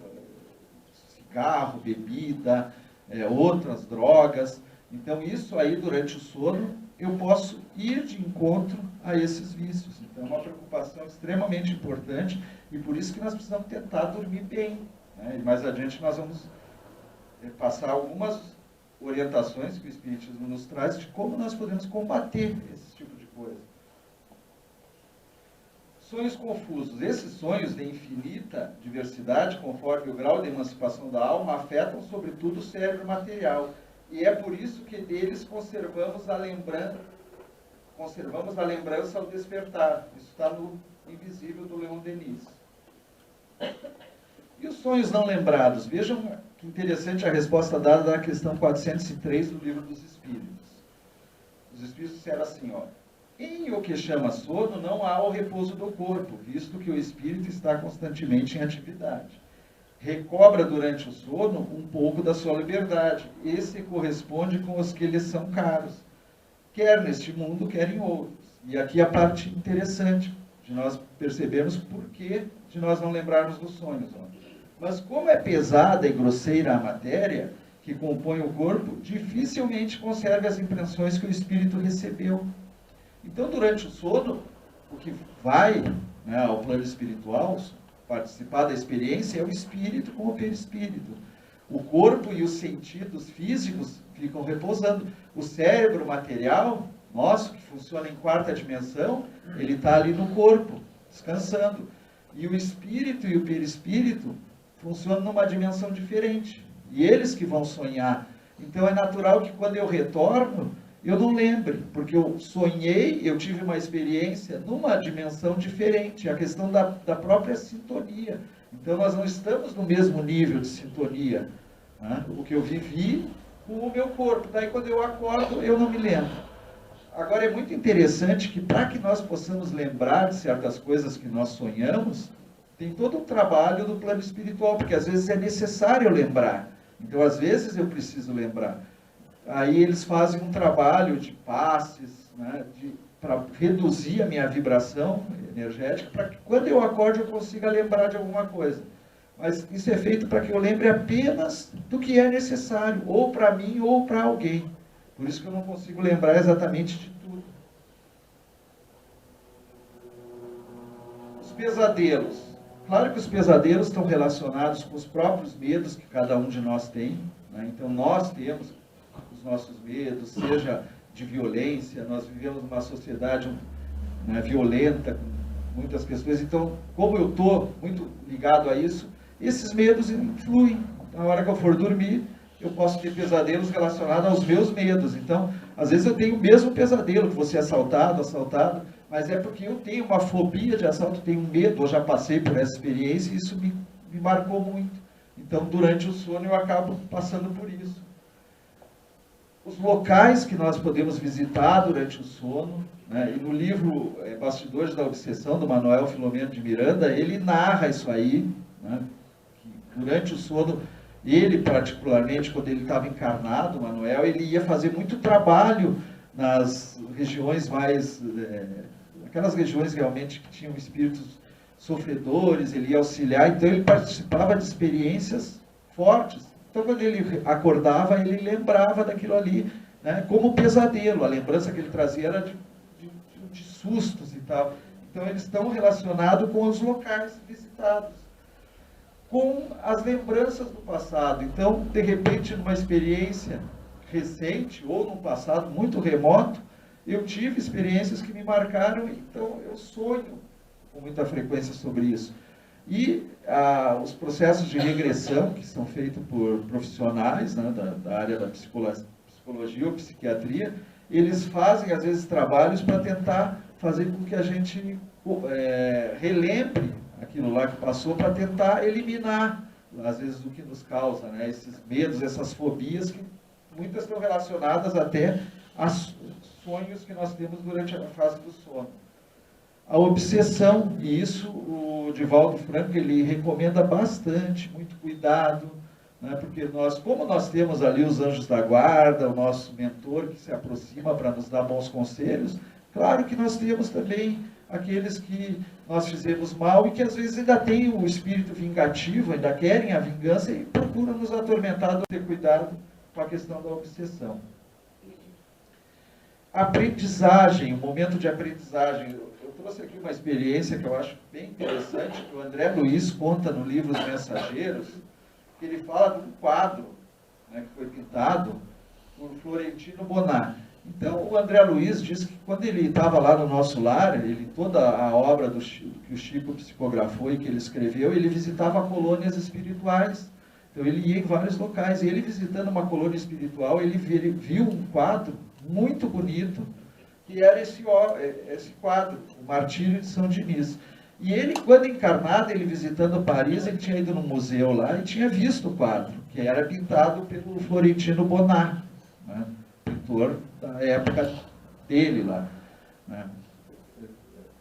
S1: cigarro, bebida, outras drogas. Então, isso aí, durante o sono, eu posso ir de encontro a esses vícios. Então, é uma preocupação extremamente importante e por isso que nós precisamos tentar dormir bem. Né? E mais adiante nós vamos passar algumas orientações que o Espiritismo nos traz de como nós podemos combater esse tipo de coisa. Sonhos confusos. Esses sonhos de infinita diversidade, conforme o grau de emancipação da alma, afetam sobretudo o cérebro material. E é por isso que deles conservamos a lembrança ao despertar. Isso está no Invisível, do Leon Denis. E os sonhos não lembrados? Vejam que interessante a resposta dada na questão 403 do Livro dos Espíritos. Os Espíritos disseram assim, ó, em o que chama sono não há o repouso do corpo, visto que o espírito está constantemente em atividade. Recobra durante o sono um pouco da sua liberdade. Esse corresponde com os que lhes são caros, quer neste mundo, quer em outros. E aqui a parte interessante de nós percebermos por que de nós não lembrarmos dos sonhos. Ó. Mas como é pesada e grosseira a matéria que compõe o corpo, dificilmente conserva as impressões que o espírito recebeu. Então, durante o sono, o que vai, né, ao plano espiritual, participar da experiência, é o espírito com o perispírito. O corpo e os sentidos físicos ficam repousando. O cérebro material, nosso, que funciona em 4ª dimensão, ele está ali no corpo, descansando. E o espírito e o perispírito funcionam numa dimensão diferente. E eles que vão sonhar. Então é natural que quando eu retorno, eu não lembre, porque eu sonhei, eu tive uma experiência numa dimensão diferente, a questão da própria sintonia. Então nós não estamos no mesmo nível de sintonia, né? O que eu vivi com o meu corpo. Daí quando eu acordo, eu não me lembro. Agora é muito interessante que para que nós possamos lembrar de certas coisas que nós sonhamos, tem todo um trabalho do plano espiritual, porque às vezes é necessário lembrar. Então às vezes eu preciso lembrar. Aí eles fazem um trabalho de passes, né, para reduzir a minha vibração energética, para que quando eu acorde eu consiga lembrar de alguma coisa. Mas isso é feito para que eu lembre apenas do que é necessário, ou para mim ou para alguém. Por isso que eu não consigo lembrar exatamente de tudo. Os pesadelos. Claro que os pesadelos estão relacionados com os próprios medos que cada um de nós tem, né? Então nós temos os nossos medos, seja de violência, nós vivemos numa sociedade, né, violenta, com muitas questões. Então, como eu estou muito ligado a isso, esses medos influem. Na hora que eu for dormir, eu posso ter pesadelos relacionados aos meus medos. Então, às vezes eu tenho o mesmo pesadelo, que vou ser assaltado, mas é porque eu tenho uma fobia de assalto, tenho um medo, eu já passei por essa experiência e isso me marcou muito. Então, durante o sono, eu acabo passando por isso. Os locais que nós podemos visitar durante o sono, né? E no livro Bastidores da Obsessão, do Manuel Filomeno de Miranda, ele narra isso aí, né? Que durante o sono, ele particularmente, quando ele estava encarnado, o Manuel, ele ia fazer muito trabalho nas regiões mais, aquelas regiões realmente que tinham espíritos sofredores, ele ia auxiliar, então ele participava de experiências fortes. Então, quando ele acordava, ele lembrava daquilo ali, né, como pesadelo. A lembrança que ele trazia era de sustos e tal. Então, eles estão relacionados com os locais visitados, com as lembranças do passado. Então, de repente, numa experiência recente, ou num passado muito remoto, eu tive experiências que me marcaram, então eu sonho com muita frequência sobre isso. E os processos de regressão, que são feitos por profissionais, né, da área da psicologia ou psiquiatria, eles fazem, às vezes, trabalhos para tentar fazer com que a gente relembre aquilo lá que passou, para tentar eliminar, às vezes, o que nos causa, né, esses medos, essas fobias, que muitas estão relacionadas até a sonhos que nós temos durante a fase do sono. A obsessão, e isso o Divaldo Franco ele recomenda bastante, muito cuidado, né, porque como nós temos ali os anjos da guarda, o nosso mentor que se aproxima para nos dar bons conselhos, claro que nós temos também aqueles que nós fizemos mal e que às vezes ainda têm o espírito vingativo, ainda querem a vingança e procuram nos atormentar, ter cuidado com a questão da obsessão. Aprendizagem, o momento de aprendizagem. Eu trouxe aqui uma experiência que eu acho bem interessante, que o André Luiz conta no livro Os Mensageiros, que ele fala de um quadro, né, que foi pintado por Florentino Bonat. Então, o André Luiz diz que quando ele estava lá no nosso lar, toda a obra que o Chico psicografou e que ele escreveu, ele visitava colônias espirituais. Então, ele ia em vários locais. E ele, visitando uma colônia espiritual, ele viu um quadro muito bonito, que era esse quadro, o Martírio de São Diniz. E ele, quando encarnado, ele visitando Paris, ele tinha ido no museu lá e tinha visto o quadro, que era pintado pelo Florentino Bonat, né, pintor da época dele lá, né,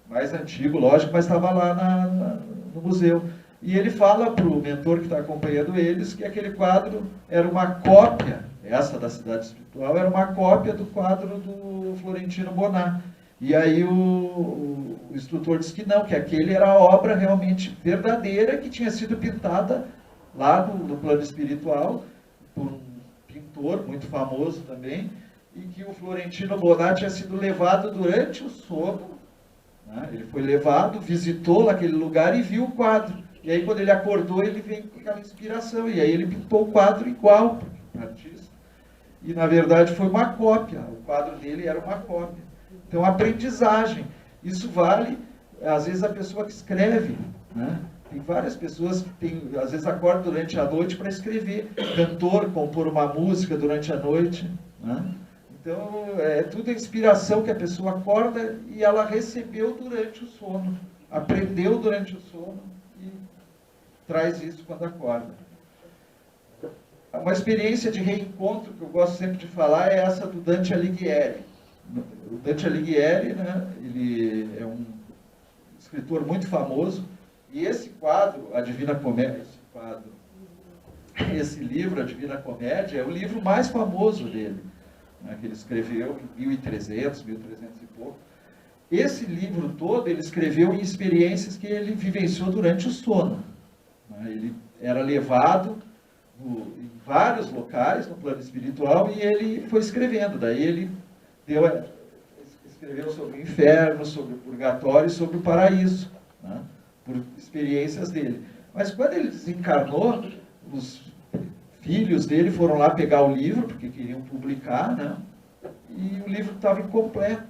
S1: mais antigo, lógico, mas estava lá no museu. E ele fala para o mentor que está acompanhando eles que aquele quadro era uma cópia, essa da Cidade Espiritual, era uma cópia do quadro do Florentino Bonat. E aí o instrutor disse que não, que aquele era a obra realmente verdadeira, que tinha sido pintada lá no plano espiritual, por um pintor muito famoso também, e que o Florentino Bonat tinha sido levado durante o sono, né? Ele foi levado, visitou aquele lugar e viu o quadro. E aí, quando ele acordou, ele vem com aquela inspiração. E aí ele pintou o quadro igual para o artista. E, na verdade, foi uma cópia. O quadro dele era uma cópia. Então, aprendizagem. Isso vale, às vezes, a pessoa que escreve, né? Tem várias pessoas que, às vezes, acordam durante a noite para escrever. Cantor, compor uma música durante a noite, né? Então, tudo é inspiração que a pessoa acorda e ela recebeu durante o sono. Aprendeu durante o sono e traz isso quando acorda. Uma experiência de reencontro que eu gosto sempre de falar é essa do Dante Alighieri. O Dante Alighieri, né, ele é um escritor muito famoso, e esse quadro, A Divina Comédia, esse livro, A Divina Comédia, é o livro mais famoso dele, né, que ele escreveu em 1300 e pouco. Esse livro todo ele escreveu em experiências que ele vivenciou durante o sono. Ele era levado em vários locais no plano espiritual e ele foi escrevendo. Daí ele escreveu sobre o inferno, sobre o purgatório e sobre o paraíso, né, por experiências dele. Mas quando ele desencarnou, os filhos dele foram lá pegar o livro, porque queriam publicar, né, e o livro estava incompleto,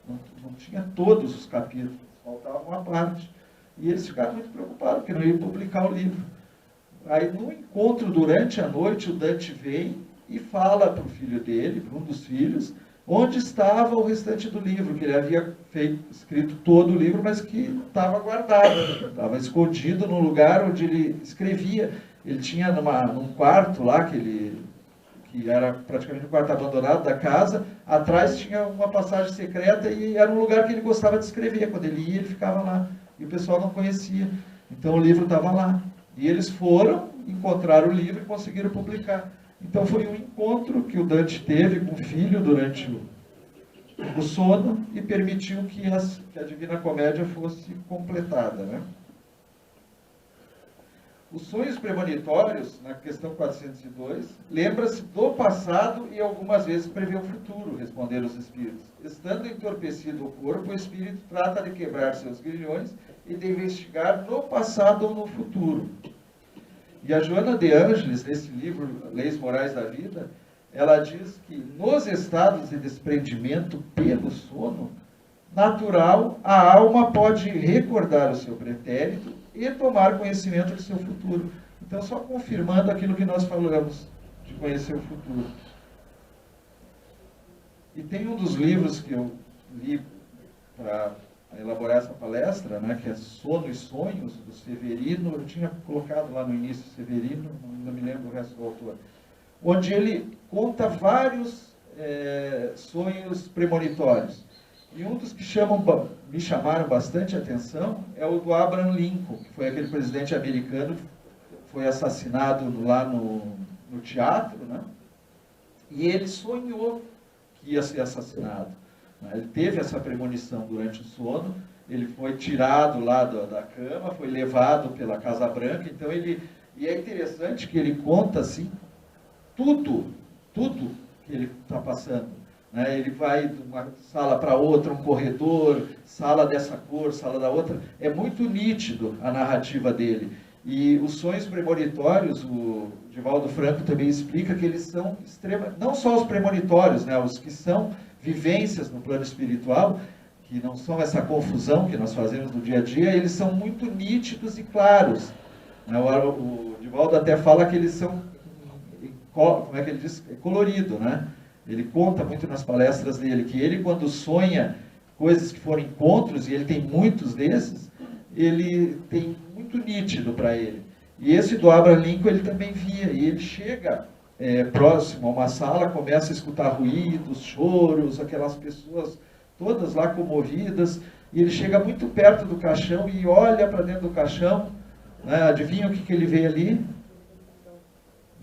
S1: não tinha todos os capítulos, faltava uma parte. E eles ficaram muito preocupados, porque não iam publicar o livro. Aí, no encontro durante a noite, o Dante vem e fala para o filho dele, para um dos filhos, onde estava o restante do livro, que ele havia escrito todo o livro, mas que estava guardado, estava escondido no lugar onde ele escrevia. Ele tinha num quarto lá, que era praticamente um quarto abandonado da casa, atrás tinha uma passagem secreta e era um lugar que ele gostava de escrever. Quando ele ia, ele ficava lá. E o pessoal não conhecia. Então o livro estava lá. E eles foram, encontraram o livro e conseguiram publicar. Então foi um encontro que o Dante teve com o filho durante o sono e permitiu que a Divina Comédia fosse completada, né? Os sonhos premonitórios, na questão 402, lembra-se do passado e algumas vezes prevê o futuro, responderam os espíritos. Estando entorpecido o corpo, o espírito trata de quebrar seus grilhões e de investigar no passado ou no futuro. E a Joana de Ângeles, nesse livro, Leis Morais da Vida, ela diz que nos estados de desprendimento pelo sono, natural, a alma pode recordar o seu pretérito e tomar conhecimento do seu futuro. Então, só confirmando aquilo que nós falamos, de conhecer o futuro. E tem um dos livros que eu li para elaborar essa palestra, né, que é Sono e Sonhos, do Severino. Eu tinha colocado lá no início Severino, não me lembro o resto do autor, onde ele conta vários sonhos premonitórios. E um dos que me chamaram bastante atenção é o do Abraham Lincoln, que foi aquele presidente americano que foi assassinado lá no teatro, né? E ele sonhou que ia ser assassinado. Ele teve essa premonição durante o sono, ele foi tirado lá da cama, foi levado pela Casa Branca. Então e é interessante que ele conta assim, tudo que ele está passando. Ele vai de uma sala para outra, um corredor, sala dessa cor, sala da outra. É muito nítido a narrativa dele. E os sonhos premonitórios, o Divaldo Franco também explica que eles são não só os premonitórios, né, os que são vivências no plano espiritual, que não são essa confusão que nós fazemos no dia a dia, eles são muito nítidos e claros. O Divaldo até fala que eles são, como é que ele diz? Colorido, né? Ele conta muito nas palestras dele que ele, quando sonha coisas que foram encontros, e ele tem muitos desses, ele tem muito nítido para ele. E esse do Abraham Lincoln ele também via, e ele chega próximo a uma sala, começa a escutar ruídos, choros, aquelas pessoas todas lá comovidas, e ele chega muito perto do caixão e olha para dentro do caixão, né? Adivinha o que ele vê ali?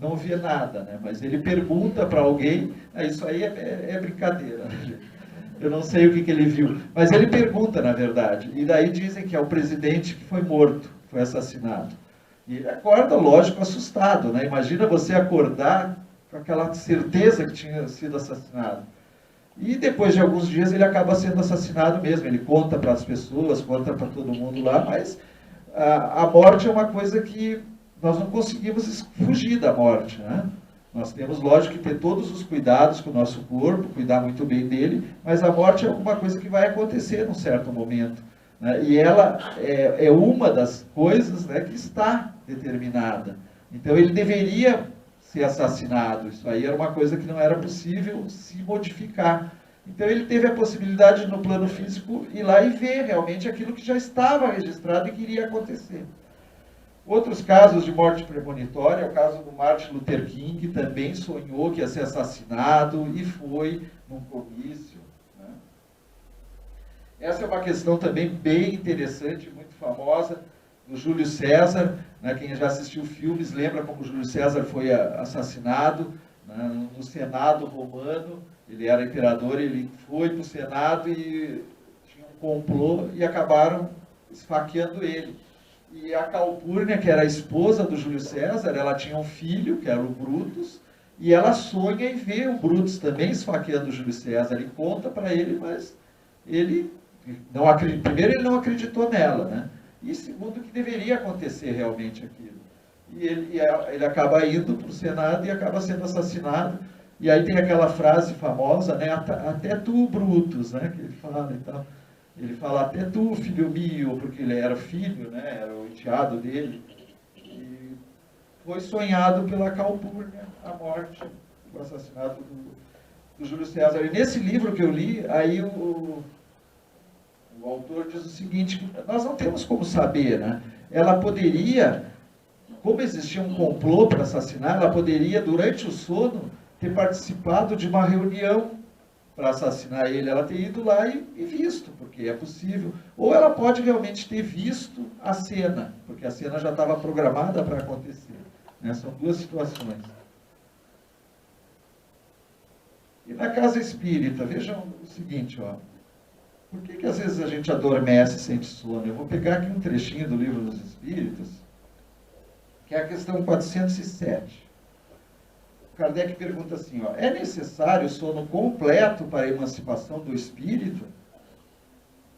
S1: Não via nada, né? Mas ele pergunta para alguém, isso aí é brincadeira, né? Eu não sei o que ele viu, mas ele pergunta, na verdade, e daí dizem que é o presidente que foi morto, foi assassinado. E ele acorda, lógico, assustado, né? Imagina você acordar com aquela certeza que tinha sido assassinado. E depois de alguns dias ele acaba sendo assassinado mesmo, ele conta para as pessoas, conta para todo mundo lá, mas a morte é uma coisa que nós não conseguimos fugir da morte, né? Nós temos, lógico, que ter todos os cuidados com o nosso corpo, cuidar muito bem dele, mas a morte é alguma coisa que vai acontecer num certo momento, né? E ela é uma das coisas, né, que está determinada. Então ele deveria ser assassinado. Isso aí era uma coisa que não era possível se modificar. Então ele teve a possibilidade no plano físico ir lá e ver realmente aquilo que já estava registrado e que iria acontecer. Outros casos de morte premonitória, é o caso do Martin Luther King, que também sonhou que ia ser assassinado e foi num comício, né? Essa é uma questão também bem interessante, muito famosa, do Júlio César, né? Quem já assistiu filmes lembra como Júlio César foi assassinado, né, no Senado romano. Ele era imperador, ele foi para o Senado e tinha um complô e acabaram esfaqueando ele. E a Calpurnia, que era a esposa do Júlio César, ela tinha um filho, que era o Brutus, e ela sonha e vê o Brutus também esfaqueando o Júlio César. E conta para ele, mas ele não acredita. Primeiro, ele não acreditou nela, né? E segundo, que deveria acontecer realmente aquilo. E ele acaba indo para o Senado e acaba sendo assassinado. E aí tem aquela frase famosa, né? Até tu, Brutus, né? Que ele fala e tal. Ele fala, até tu, filho meu, porque ele era filho, né? Era o enteado dele. E foi sonhado pela Calpurnia a morte, o assassinato do Júlio César. E nesse livro que eu li, aí o autor diz o seguinte, que nós não temos como saber, né? Ela poderia, como existia um complô para assassinar, ela poderia, durante o sono, ter participado de uma reunião para assassinar ele, ela ter ido lá e visto, porque é possível. Ou ela pode realmente ter visto a cena, porque a cena já estava programada para acontecer, né? São duas situações. E na casa espírita, vejam o seguinte, ó. Por que às vezes a gente adormece e sente sono? Eu vou pegar aqui um trechinho do Livro dos Espíritos, que é a questão 407. Kardec pergunta assim, ó, é necessário sono completo para a emancipação do espírito?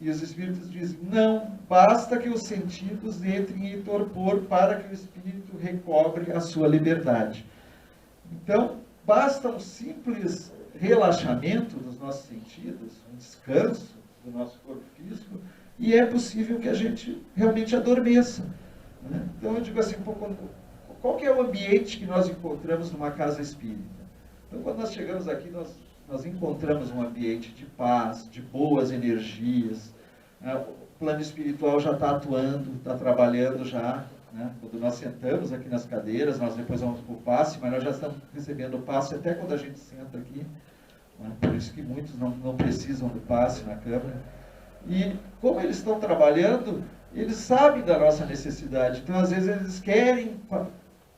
S1: E os espíritos dizem, não, basta que os sentidos entrem em torpor para que o espírito recobre a sua liberdade. Então, basta um simples relaxamento dos nossos sentidos, um descanso do nosso corpo físico, e é possível que a gente realmente adormeça, né? Então, eu digo assim, qual que é o ambiente que nós encontramos numa casa espírita? Então, quando nós chegamos aqui, nós encontramos um ambiente de paz, de boas energias, né? O plano espiritual já está atuando, está trabalhando já, né? Quando nós sentamos aqui nas cadeiras, nós depois vamos para o passe, mas nós já estamos recebendo o passe até quando a gente senta aqui, né? Por isso que muitos não precisam do passe na câmara. E como eles estão trabalhando, eles sabem da nossa necessidade, então às vezes eles querem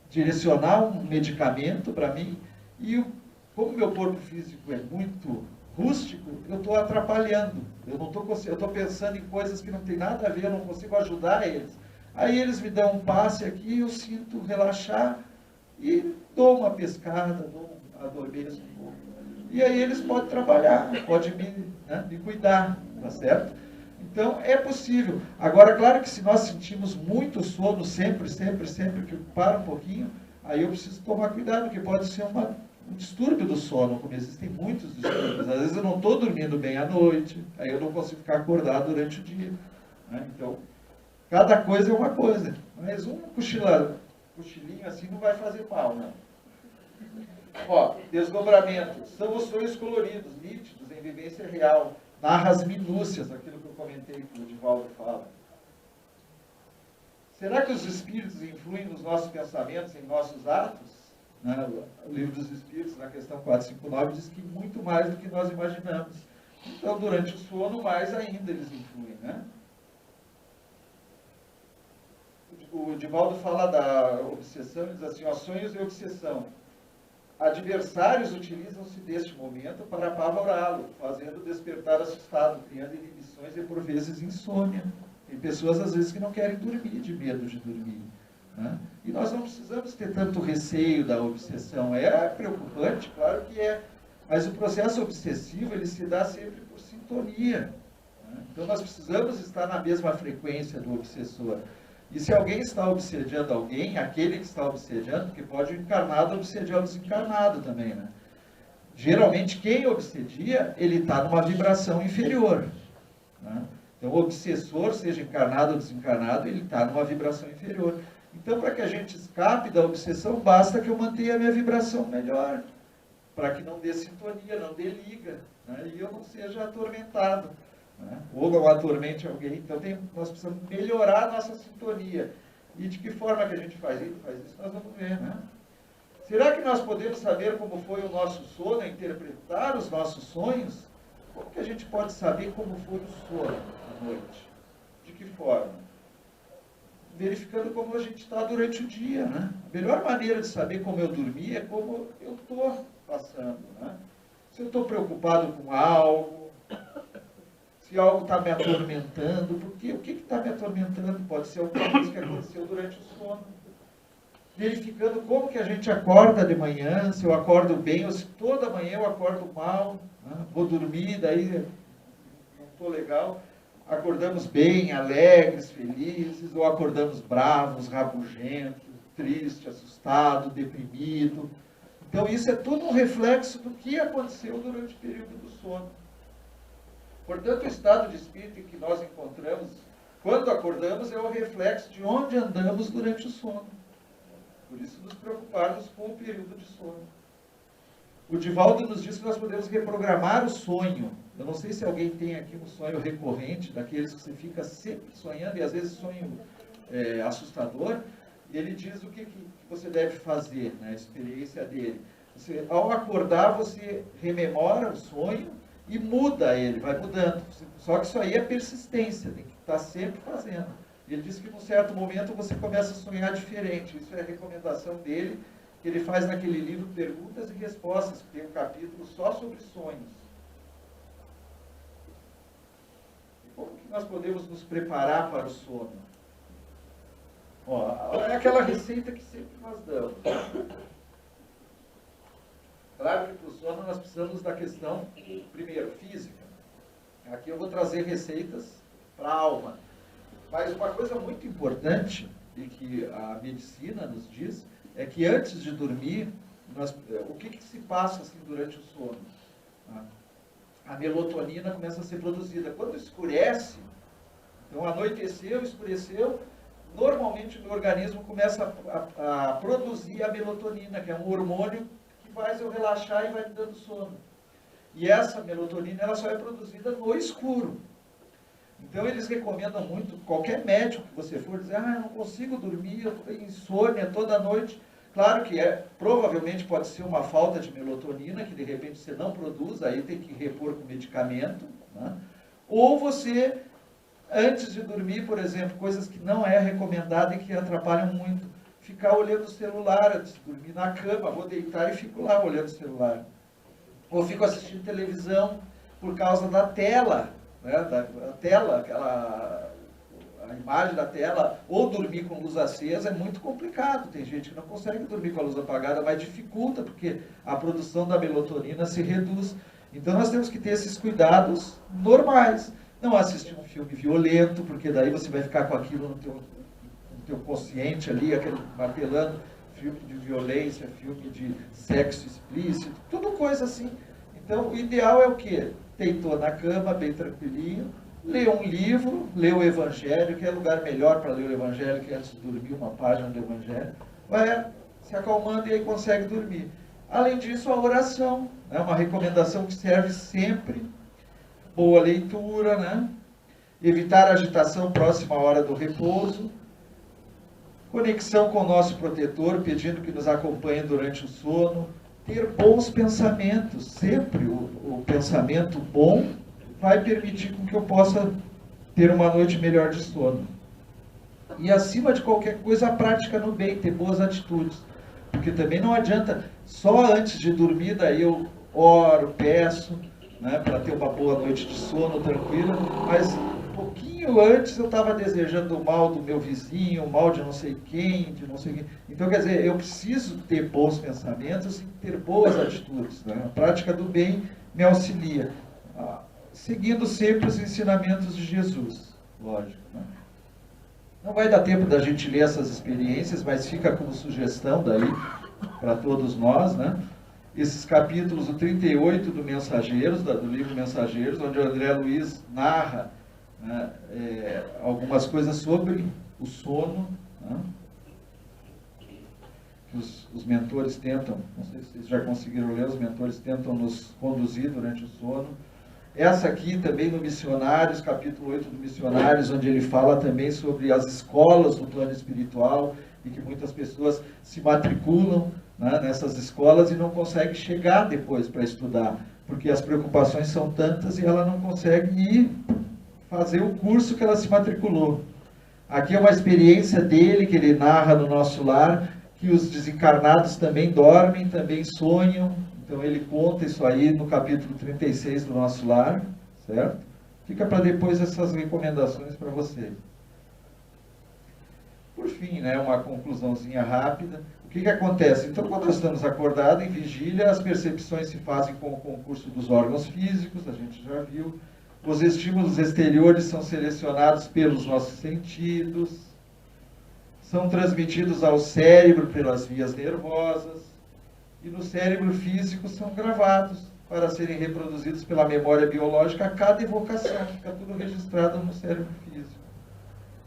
S1: direcionar um medicamento para mim, e como meu corpo físico é muito rústico, eu estou atrapalhando, eu estou pensando em coisas que não tem nada a ver, eu não consigo ajudar eles. Aí eles me dão um passe aqui, eu sinto relaxar, e dou uma pescada, adormeço um pouco. E aí eles podem trabalhar, podem me cuidar, tá certo? Então, é possível. Agora, claro que se nós sentimos muito sono sempre que para um pouquinho, aí eu preciso tomar cuidado, porque pode ser um distúrbio do sono, como existem muitos distúrbios. Às vezes eu não estou dormindo bem à noite, aí eu não consigo ficar acordado durante o dia, né? Então, cada coisa é uma coisa. Mas um cochilinho assim não vai fazer mal, né? Ó, desdobramento. São os sonhos coloridos, nítidos, em vivência real. Narra as minúcias, aquilo que eu comentei, que o Divaldo fala. Será que os espíritos influem nos nossos pensamentos, em nossos atos? Né? O Livro dos Espíritos, na questão 459, diz que muito mais do que nós imaginamos. Então, durante o sono, mais ainda eles influem, né? O Divaldo fala da obsessão, ele diz assim, ó, sonhos e obsessão. Adversários utilizam-se deste momento para apavorá-lo, fazendo despertar assustado, criando inibições e por vezes insônia. Tem pessoas às vezes que não querem dormir, de medo de dormir, né? E nós não precisamos ter tanto receio da obsessão. É preocupante, claro que é, mas o processo obsessivo ele se dá sempre por sintonia, né? Então nós precisamos estar na mesma frequência do obsessor. E se alguém está obsediando alguém, aquele que está obsediando, porque pode o encarnado obsediar o desencarnado também, né? Geralmente, quem obsedia, ele está numa vibração inferior, né? Então, o obsessor, seja encarnado ou desencarnado, ele está numa vibração inferior. Então, para que a gente escape da obsessão, basta que eu mantenha a minha vibração melhor, para que não dê sintonia, não dê liga, né? E eu não seja atormentado, né? Ou não atormente alguém. Então, nós precisamos melhorar a nossa sintonia. E de que forma que a gente faz isso? Nós vamos ver, né? Será que nós podemos saber como foi o nosso sono, interpretar os nossos sonhos? Como que a gente pode saber como foi o sono à noite? De que forma? Verificando como a gente está durante o dia, né? A melhor maneira de saber como eu dormi é como eu estou passando, né? Se eu estou preocupado com algo, se algo está me atormentando, porque o que está me atormentando? Pode ser alguma coisa que aconteceu durante o sono. Verificando como que a gente acorda de manhã, se eu acordo bem, ou se toda manhã eu acordo mal, né? Vou dormir, daí não estou legal. Acordamos bem, alegres, felizes, ou acordamos bravos, rabugentos, triste, assustado, deprimido. Então isso é tudo um reflexo do que aconteceu durante o período do sono. Portanto, o estado de espírito em que nós encontramos, quando acordamos, é o reflexo de onde andamos durante o sono. Por isso, nos preocuparmos com o período de sono. O Divaldo nos diz que nós podemos reprogramar o sonho. Eu não sei se alguém tem aqui um sonho recorrente, daqueles que você fica sempre sonhando, e às vezes sonho assustador. E ele diz o que você deve fazer, né, a experiência dele. Ao acordar, você rememora o sonho e muda ele, vai mudando. Só que isso aí é persistência, tem que estar sempre fazendo. Ele diz que num certo momento você começa a sonhar diferente. Isso é a recomendação dele, que ele faz naquele livro Perguntas e Respostas, que tem um capítulo só sobre sonhos. E como que nós podemos nos preparar para o sono? Ó, é aquela receita que sempre nós damos. Claro que para o sono nós precisamos da questão, primeiro, física. Aqui eu vou trazer receitas para a alma. Mas uma coisa muito importante, e que a medicina nos diz, é que antes de dormir, o que se passa assim, durante o sono? A melatonina começa a ser produzida. Quando escurece, então anoiteceu, escureceu, normalmente o meu organismo começa a produzir a melatonina, que é um hormônio que faz eu relaxar e vai me dando sono. E essa melatonina ela só é produzida no escuro. Então eles recomendam muito, qualquer médico que você for, dizer, eu não consigo dormir, eu tenho insônia toda noite. Claro que provavelmente pode ser uma falta de melatonina, que de repente você não produz, aí tem que repor com medicamento, né? Ou você, antes de dormir, por exemplo, coisas que não é recomendado e que atrapalham muito, ficar olhando o celular antes de dormir na cama, vou deitar e fico lá olhando o celular. Ou fico assistindo televisão por causa da tela, né? Da tela, a imagem da tela, ou dormir com luz acesa é muito complicado. Tem gente que não consegue dormir com a luz apagada, mas dificulta, porque a produção da melatonina se reduz. Então nós temos que ter esses cuidados normais. Não assistir um filme violento, porque daí você vai ficar com aquilo no teu consciente ali, aquele martelando, filme de violência, filme de sexo explícito, tudo coisa assim. Então o ideal é o quê? Deitou na cama, bem tranquilinho, lê um livro, lê o Evangelho, que é lugar melhor para ler o Evangelho que antes de dormir, uma página do Evangelho, vai se acalmando e aí consegue dormir. Além disso, a oração, né? Uma recomendação que serve sempre, boa leitura, né? Evitar a agitação próxima à hora do repouso, conexão com o nosso protetor, pedindo que nos acompanhe durante o sono, ter bons pensamentos, sempre o pensamento bom vai permitir com que eu possa ter uma noite melhor de sono. E acima de qualquer coisa, a prática no bem, ter boas atitudes. Porque também não adianta, só antes de dormir, daí eu oro, peço, né, para ter uma boa noite de sono tranquila, mas um pouquinho antes eu estava desejando o mal do meu vizinho, o mal de não sei quem, de não sei quem. Então, quer dizer, eu preciso ter bons pensamentos e ter boas atitudes, né? A prática do bem me auxilia. Seguindo sempre os ensinamentos de Jesus, lógico, né? Não vai dar tempo da gente ler essas experiências, mas fica como sugestão daí para todos nós, né? Esses capítulos, o 38 do Mensageiros, do livro Mensageiros, onde o André Luiz narra, né, algumas coisas sobre o sono, né, que os mentores tentam, não sei se vocês já conseguiram ler, os mentores tentam nos conduzir durante o sono. Essa aqui também no Missionários, capítulo 8 do Missionários, onde ele fala também sobre as escolas do plano espiritual e que muitas pessoas se matriculam, né, nessas escolas e não conseguem chegar depois para estudar, porque as preocupações são tantas e ela não consegue ir fazer o curso que ela se matriculou. Aqui é uma experiência dele, que ele narra no Nosso Lar, que os desencarnados também dormem, também sonham. Então ele conta isso aí no capítulo 36 do Nosso Lar, certo? Fica para depois essas recomendações para vocês. Por fim, né, uma conclusãozinha rápida. O que acontece? Então, quando nós estamos acordados em vigília, as percepções se fazem com o concurso dos órgãos físicos, a gente já viu. Os estímulos exteriores são selecionados pelos nossos sentidos, são transmitidos ao cérebro pelas vias nervosas, e no cérebro físico são gravados para serem reproduzidos pela memória biológica a cada evocação, fica tudo registrado no cérebro físico.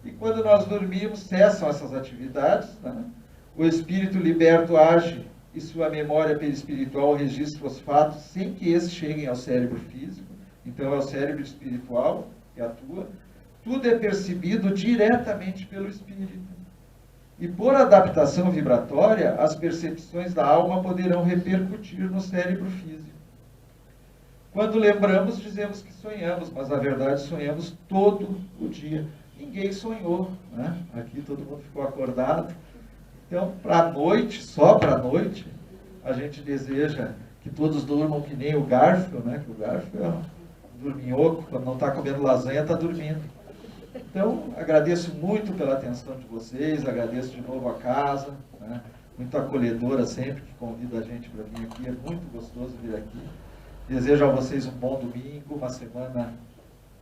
S1: E quando nós dormimos, cessam essas atividades, né? O espírito liberto age e sua memória perispiritual registra os fatos sem que esses cheguem ao cérebro físico. Então é o cérebro espiritual que atua. Tudo é percebido diretamente pelo espírito. E por adaptação vibratória, as percepções da alma poderão repercutir no cérebro físico. Quando lembramos, dizemos que sonhamos, mas na verdade sonhamos todo o dia. Ninguém sonhou, né? Aqui todo mundo ficou acordado. Então, para a noite, só para a noite, a gente deseja que todos durmam que nem o Garfield, né? Que o Garfield é um dorminhoco, quando não está comendo lasanha, está dormindo. Então, agradeço muito pela atenção de vocês, agradeço de novo a casa, né? Muito acolhedora sempre, que convida a gente para vir aqui, é muito gostoso vir aqui. Desejo a vocês um bom domingo, uma semana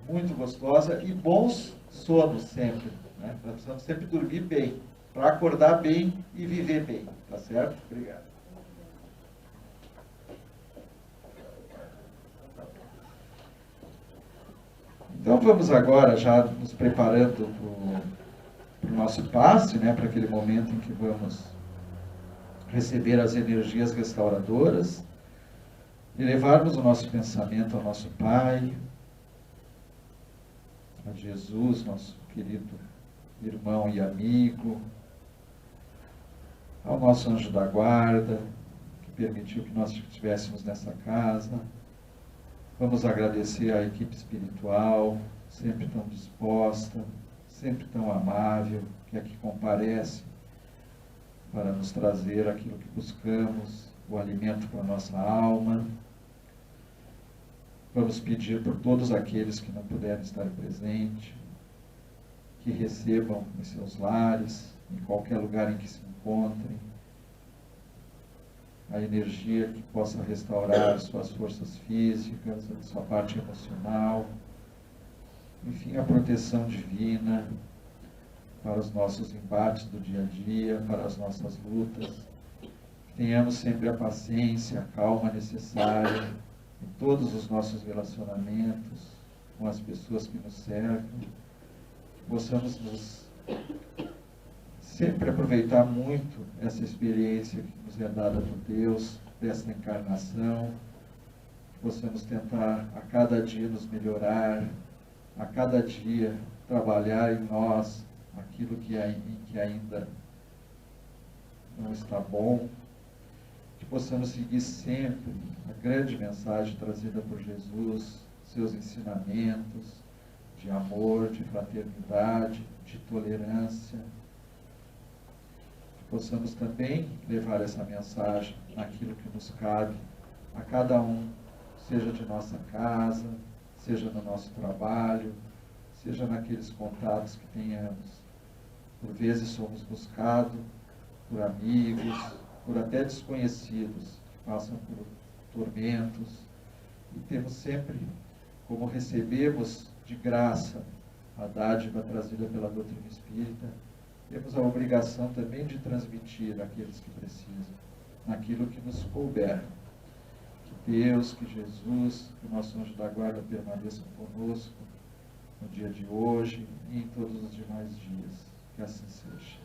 S1: muito gostosa e bons sonos sempre, né? Nós precisamos sempre dormir bem, para acordar bem e viver bem, tá certo? Obrigado. Então vamos agora, já nos preparando para o nosso passe, né? Para aquele momento em que vamos receber as energias restauradoras e levarmos o nosso pensamento ao nosso Pai, a Jesus, nosso querido irmão e amigo, ao nosso anjo da guarda, que permitiu que nós estivéssemos nessa casa. Vamos agradecer à equipe espiritual, sempre tão disposta, sempre tão amável, que aqui comparece para nos trazer aquilo que buscamos, o alimento para a nossa alma. Vamos pedir por todos aqueles que não puderem estar presentes, que recebam em seus lares, em qualquer lugar em que se encontrem, a energia que possa restaurar suas forças físicas, a sua parte emocional, enfim, a proteção divina para os nossos embates do dia a dia, para as nossas lutas. Que tenhamos sempre a paciência, a calma necessária em todos os nossos relacionamentos com as pessoas que nos cercam, que possamos sempre aproveitar muito essa experiência que nos é dada por Deus, dessa encarnação, que possamos tentar a cada dia nos melhorar, a cada dia trabalhar em nós aquilo que ainda não está bom, que possamos seguir sempre a grande mensagem trazida por Jesus, seus ensinamentos de amor, de fraternidade, de tolerância. Possamos também levar essa mensagem naquilo que nos cabe a cada um, seja de nossa casa, seja no nosso trabalho, seja naqueles contatos que tenhamos. Por vezes somos buscados por amigos, por até desconhecidos que passam por tormentos, e temos sempre, como recebemos de graça a dádiva trazida pela doutrina espírita, temos a obrigação também de transmitir àqueles que precisam, naquilo que nos couber. Que Deus, que Jesus, que o nosso anjo da guarda permaneçam conosco no dia de hoje e em todos os demais dias. Que assim seja.